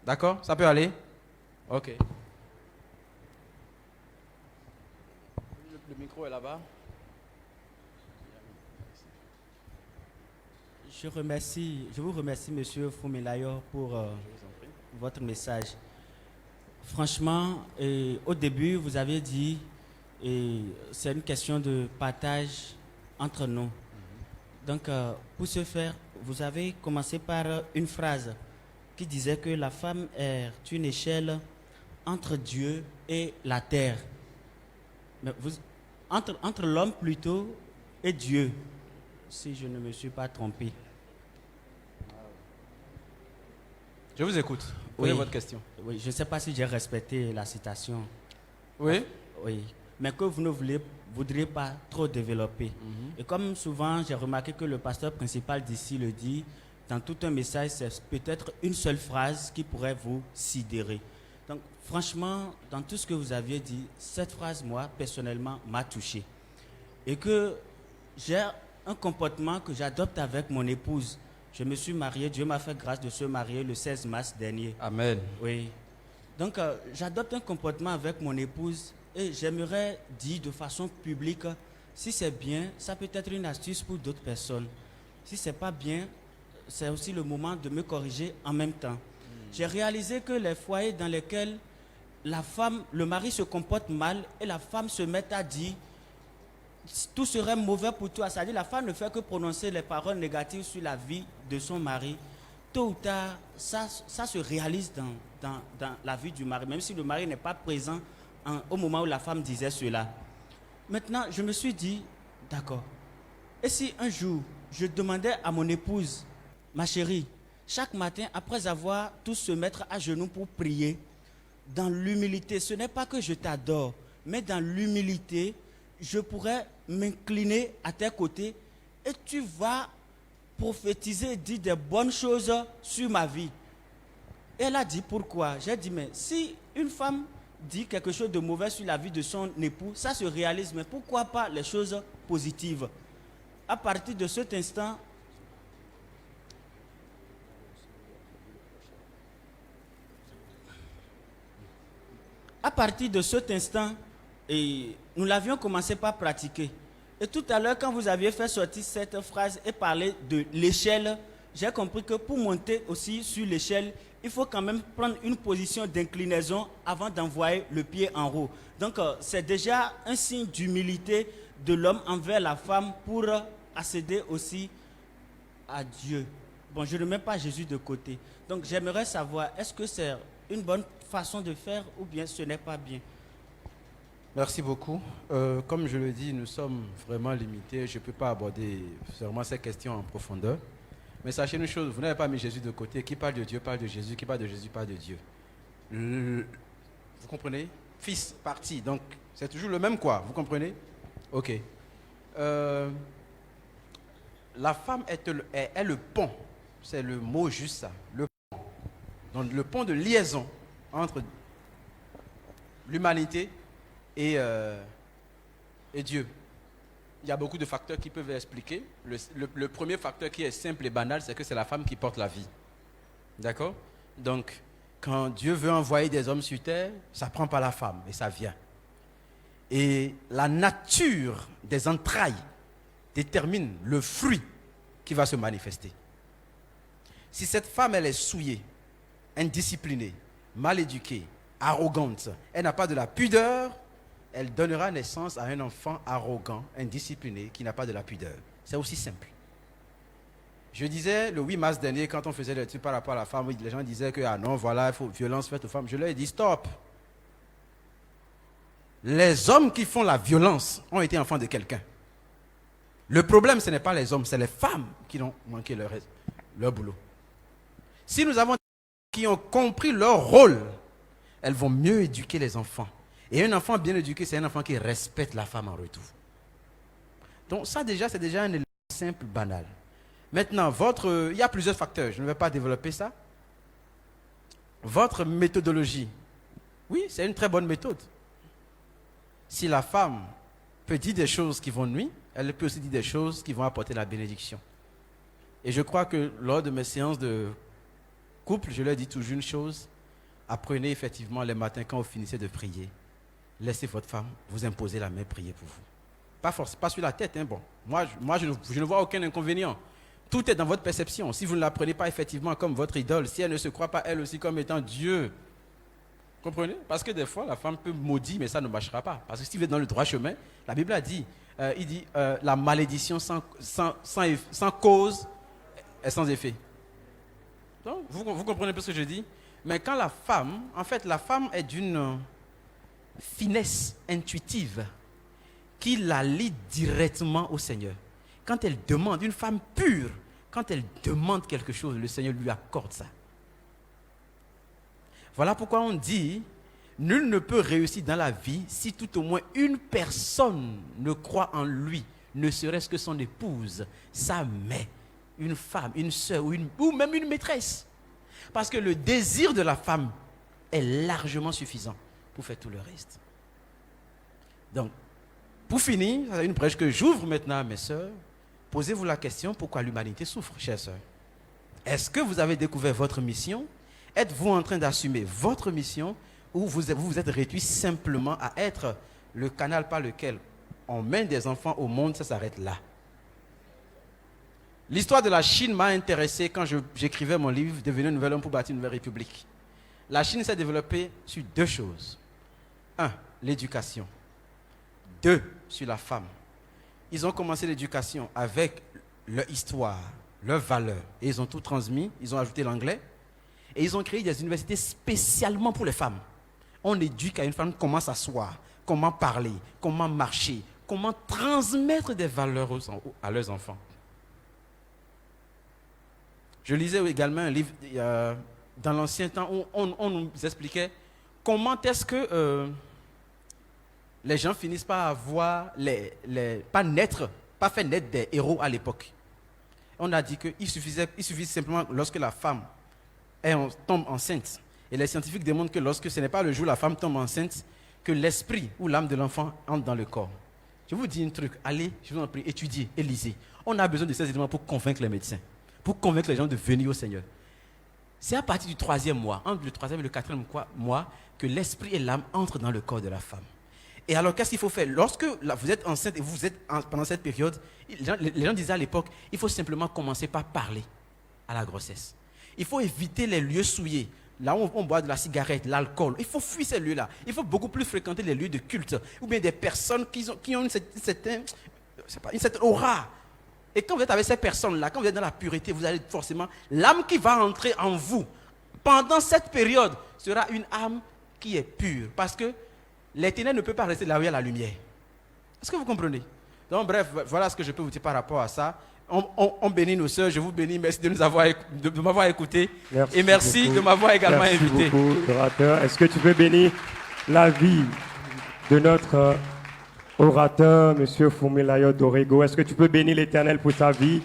D'accord? Ça peut aller? Ok. Le micro est là-bas. Je vous remercie, Monsieur Fumelayo, pour votre message. Franchement, au début, vous avez dit c'est une question de partage entre nous. Donc, pour ce faire, vous avez commencé par une phrase qui disait que la femme est une échelle entre Dieu et la terre. Mais entre l'homme plutôt et Dieu, si je ne me suis pas trompé. Je vous écoute. Quelle est votre question? Oui, je ne sais pas si j'ai respecté la citation. Oui. Oui, mais que vous ne voudriez pas trop développer. Et comme souvent, j'ai remarqué que le pasteur principal d'ici le dit, dans tout un message, c'est peut-être une seule phrase qui pourrait vous sidérer. Donc, franchement, dans tout ce que vous aviez dit, cette phrase, moi, personnellement, m'a touché. Et que j'ai un comportement que j'adopte avec mon épouse. Je me suis marié, Dieu m'a fait grâce de se marier le 16 mars dernier. Amen. Oui. Donc, j'adopte un comportement avec mon épouse et j'aimerais dire de façon publique, si c'est bien, ça peut être une astuce pour d'autres personnes. Si c'est pas bien, c'est aussi le moment de me corriger en même temps. J'ai réalisé que les foyers dans lesquels la femme, le mari se comporte mal et la femme se met à dire tout serait mauvais pour toi. C'est-à-dire la femme ne fait que prononcer les paroles négatives sur la vie de son mari. Tôt ou tard, ça se réalise dans la vie du mari, même si le mari n'est pas présent au moment où la femme disait cela. Maintenant, je me suis dit, d'accord. Et si un jour, je demandais à mon épouse, ma chérie, chaque matin, après avoir tous se mettre à genoux pour prier, dans l'humilité, ce n'est pas que je t'adore, mais dans l'humilité, je pourrais m'incliner à tes côtés et tu vas prophétiser et dire des bonnes choses sur ma vie. Et elle a dit pourquoi. J'ai dit, mais si une femme dit quelque chose de mauvais sur la vie de son époux, ça se réalise, mais pourquoi pas les choses positives? À partir de cet instant, et nous l'avions commencé par pratiquer. Et tout à l'heure, quand vous aviez fait sortir cette phrase et parlé de l'échelle, j'ai compris que pour monter aussi sur l'échelle, il faut quand même prendre une position d'inclinaison avant d'envoyer le pied en haut. Donc, c'est déjà un signe d'humilité de l'homme envers la femme pour accéder aussi à Dieu. Bon, je ne mets pas Jésus de côté. Donc, j'aimerais savoir, est-ce que c'est une bonne façon de faire ou bien ce n'est pas bien? Merci beaucoup. Comme je le dis, nous sommes vraiment limités. Je ne peux pas aborder vraiment ces questions en profondeur. Mais sachez une chose, vous n'avez pas mis Jésus de côté. Qui parle de Dieu parle de Jésus. Qui parle de Jésus parle de Dieu. Vous comprenez? Fils, parti. Donc, c'est toujours le même quoi. Vous comprenez? Ok. La femme est le pont. C'est le mot juste ça. Le pont. Donc, le pont de liaison entre l'humanité et Dieu. Il y a beaucoup de facteurs qui peuvent expliquer. Le premier facteur qui est simple et banal, c'est que c'est la femme qui porte la vie. D'accord? Donc, quand Dieu veut envoyer des hommes sur terre, ça prend par la femme et ça vient. Et la nature des entrailles détermine le fruit qui va se manifester. Si cette femme, elle est souillée, indisciplinée, mal éduquée, arrogante, elle n'a pas de la pudeur, elle donnera naissance à un enfant arrogant, indiscipliné, qui n'a pas de la pudeur. C'est aussi simple. Je disais le 8 mars dernier, quand on faisait l'étude par rapport à la femme, les gens disaient que, ah non, voilà, il faut violence faite aux femmes. Je leur ai dit, stop. Les hommes qui font la violence ont été enfants de quelqu'un. Le problème, ce n'est pas les hommes, c'est les femmes qui ont manqué leur boulot. Si nous avons des femmes qui ont compris leur rôle, elles vont mieux éduquer les enfants. Et un enfant bien éduqué, c'est un enfant qui respecte la femme en retour. Donc ça déjà, c'est déjà un élément simple, banal. Maintenant, il y a plusieurs facteurs, je ne vais pas développer ça. Votre méthodologie, oui, c'est une très bonne méthode. Si la femme peut dire des choses qui vont nuire, elle peut aussi dire des choses qui vont apporter la bénédiction. Et je crois que lors de mes séances de couple, je leur dis toujours une chose, apprenez effectivement les matins quand vous finissez de prier. Laissez votre femme vous imposer la main, prier pour vous. Pas sur la tête, hein, bon. Moi je ne vois aucun inconvénient. Tout est dans votre perception. Si vous ne la prenez pas effectivement comme votre idole, si elle ne se croit pas elle aussi comme étant Dieu, comprenez? Parce que des fois, la femme peut maudire, mais ça ne marchera pas. Parce que si vous êtes dans le droit chemin, la Bible a dit, il dit la malédiction sans cause et sans effet. Donc, vous comprenez un peu ce que je dis? Mais quand la femme, en fait, la femme est d'une finesse intuitive qui la lie directement au Seigneur. Quand elle demande, une femme pure, quand elle demande quelque chose, le Seigneur lui accorde ça. Voilà pourquoi on dit, nul ne peut réussir dans la vie si tout au moins une personne ne croit en lui, ne serait-ce que son épouse, sa mère, une femme, une sœur ou même une maîtresse. Parce que le désir de la femme est largement suffisant pour faire tout le reste. Donc, pour finir, c'est une brèche que j'ouvre maintenant à mes sœurs. Posez-vous la question, pourquoi l'humanité souffre, chères sœurs? Est-ce que vous avez découvert votre mission? Êtes-vous en train d'assumer votre mission ou vous êtes réduit simplement à être le canal par lequel on mène des enfants au monde, ça s'arrête là? L'histoire de la Chine m'a intéressé quand j'écrivais mon livre « Devenir un nouvel homme pour bâtir une nouvelle république ». La Chine s'est développée sur deux choses. 1. L'éducation. 2. Sur la femme. Ils ont commencé l'éducation avec leur histoire, leurs valeurs. Et ils ont tout transmis, ils ont ajouté l'anglais. Et ils ont créé des universités spécialement pour les femmes. On éduque à une femme comment s'asseoir, comment parler, comment marcher, comment transmettre des valeurs à leurs enfants. Je lisais également un livre dans l'ancien temps où on nous expliquait comment est-ce que les gens finissent par avoir pas fait naître des héros à l'époque. On a dit qu'il suffit simplement lorsque la femme tombe enceinte. Et les scientifiques démontrent que lorsque ce n'est pas le jour où la femme tombe enceinte, que l'esprit ou l'âme de l'enfant entre dans le corps. Je vous dis un truc, allez, je vous en prie, étudiez et lisez. On a besoin de ces éléments pour convaincre les médecins, pour convaincre les gens de venir au Seigneur. C'est à partir du 3e mois, entre le 3e et le 4e mois, que l'esprit et l'âme entrent dans le corps de la femme. Et alors, qu'est-ce qu'il faut faire? Lorsque vous êtes enceinte et vous êtes pendant cette période, les gens disaient à l'époque, il faut simplement commencer par parler à la grossesse. Il faut éviter les lieux souillés, là où on boit de la cigarette, l'alcool. Il faut fuir ces lieux-là. Il faut beaucoup plus fréquenter les lieux de culte, ou bien des personnes qui ont une certaine aura. Et quand vous êtes avec ces personnes-là, quand vous êtes dans la pureté, vous allez forcément, l'âme qui va entrer en vous pendant cette période sera une âme qui est pure. Parce que les ténèbres ne peuvent pas rester là où il y a la lumière. Est-ce que vous comprenez? Donc bref, voilà ce que je peux vous dire par rapport à ça. On bénit nos sœurs, je vous bénis, merci de m'avoir écouté. Merci et merci beaucoup. de m'avoir également merci invité. Merci beaucoup, orateur. Est-ce que tu peux bénir la vie de notre orateur, M. Fumilayo Dorego? Est-ce que tu peux bénir l'Éternel pour sa vie?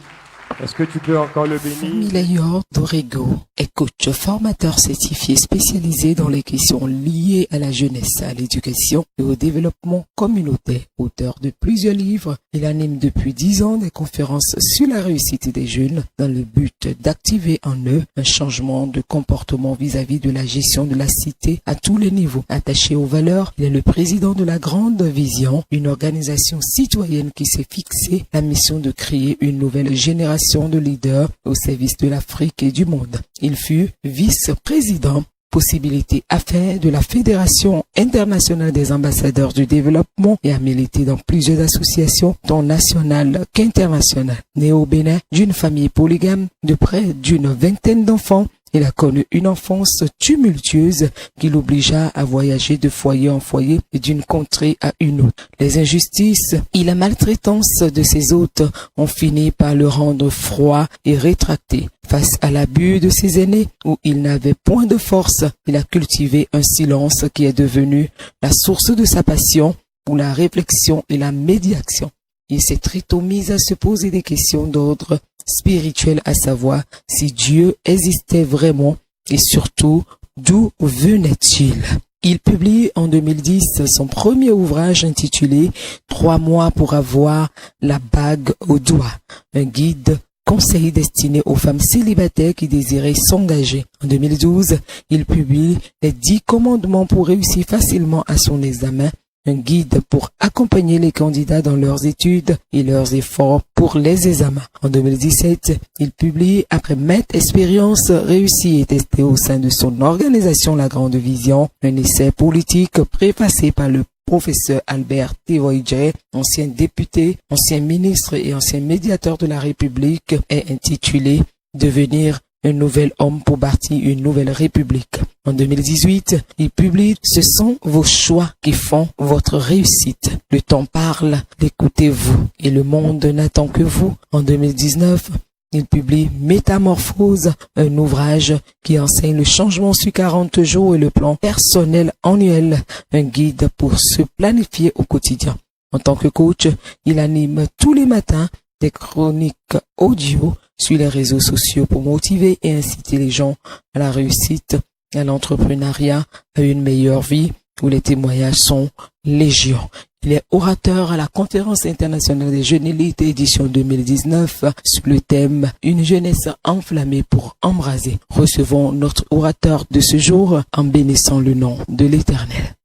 Est-ce que tu peux encore le bénir? Fumilayo Dorego est coach formateur certifié spécialisé dans les questions liées à la jeunesse, à l'éducation et au développement communautaire. Auteur de plusieurs livres, il anime depuis 10 ans des conférences sur la réussite des jeunes dans le but d'activer en eux un changement de comportement vis-à-vis de la gestion de la cité à tous les niveaux. Attaché aux valeurs, il est le président de la Grande Vision, une organisation citoyenne qui s'est fixée la mission de créer une nouvelle génération de leaders au service de l'Afrique et du monde. Il fut vice-président possibilité affaires de la Fédération internationale des ambassadeurs du développement et a milité dans plusieurs associations tant nationales qu'internationales. Né au Bénin d'une famille polygame de près d'une vingtaine d'enfants, il a connu une enfance tumultueuse qui l'obligea à voyager de foyer en foyer et d'une contrée à une autre. Les injustices et la maltraitance de ses hôtes ont fini par le rendre froid et rétracté. Face à l'abus de ses aînés, où il n'avait point de force, il a cultivé un silence qui est devenu la source de sa passion pour la réflexion et la médiation. Il s'est très tôt mis à se poser des questions d'ordre spirituel, à savoir si Dieu existait vraiment et surtout d'où venait-il. Il publie en 2010 son premier ouvrage intitulé « 3 mois pour avoir la bague au doigt », un guide conseil destiné aux femmes célibataires qui désiraient s'engager. En 2012, il publie les 10 commandements pour réussir facilement à son examen, un guide pour accompagner les candidats dans leurs études et leurs efforts pour les examens. En 2017, il publie, après maintes expériences réussies et testées au sein de son organisation La Grande Vision, un essai politique préfacé par le professeur Albert Tevoidje, ancien député, ancien ministre et ancien médiateur de la République, est intitulé « Devenir un nouvel homme pour bâtir une nouvelle République ». En 2018, il publie « Ce sont vos choix qui font votre réussite. Le temps parle, l'écoutez-vous et le monde n'attend que vous ». En 2019, il publie « Métamorphose », un ouvrage qui enseigne le changement sur 40 jours et le plan personnel annuel, un guide pour se planifier au quotidien. En tant que coach, il anime tous les matins des chroniques audio sur les réseaux sociaux pour motiver et inciter les gens à la réussite, à l'entrepreneuriat, à une meilleure vie, où les témoignages sont légion. Il est orateur à la Conférence internationale des jeunes élites édition 2019 sur le thème « Une jeunesse enflammée pour embraser ». Recevons notre orateur de ce jour en bénissant le nom de l'Éternel.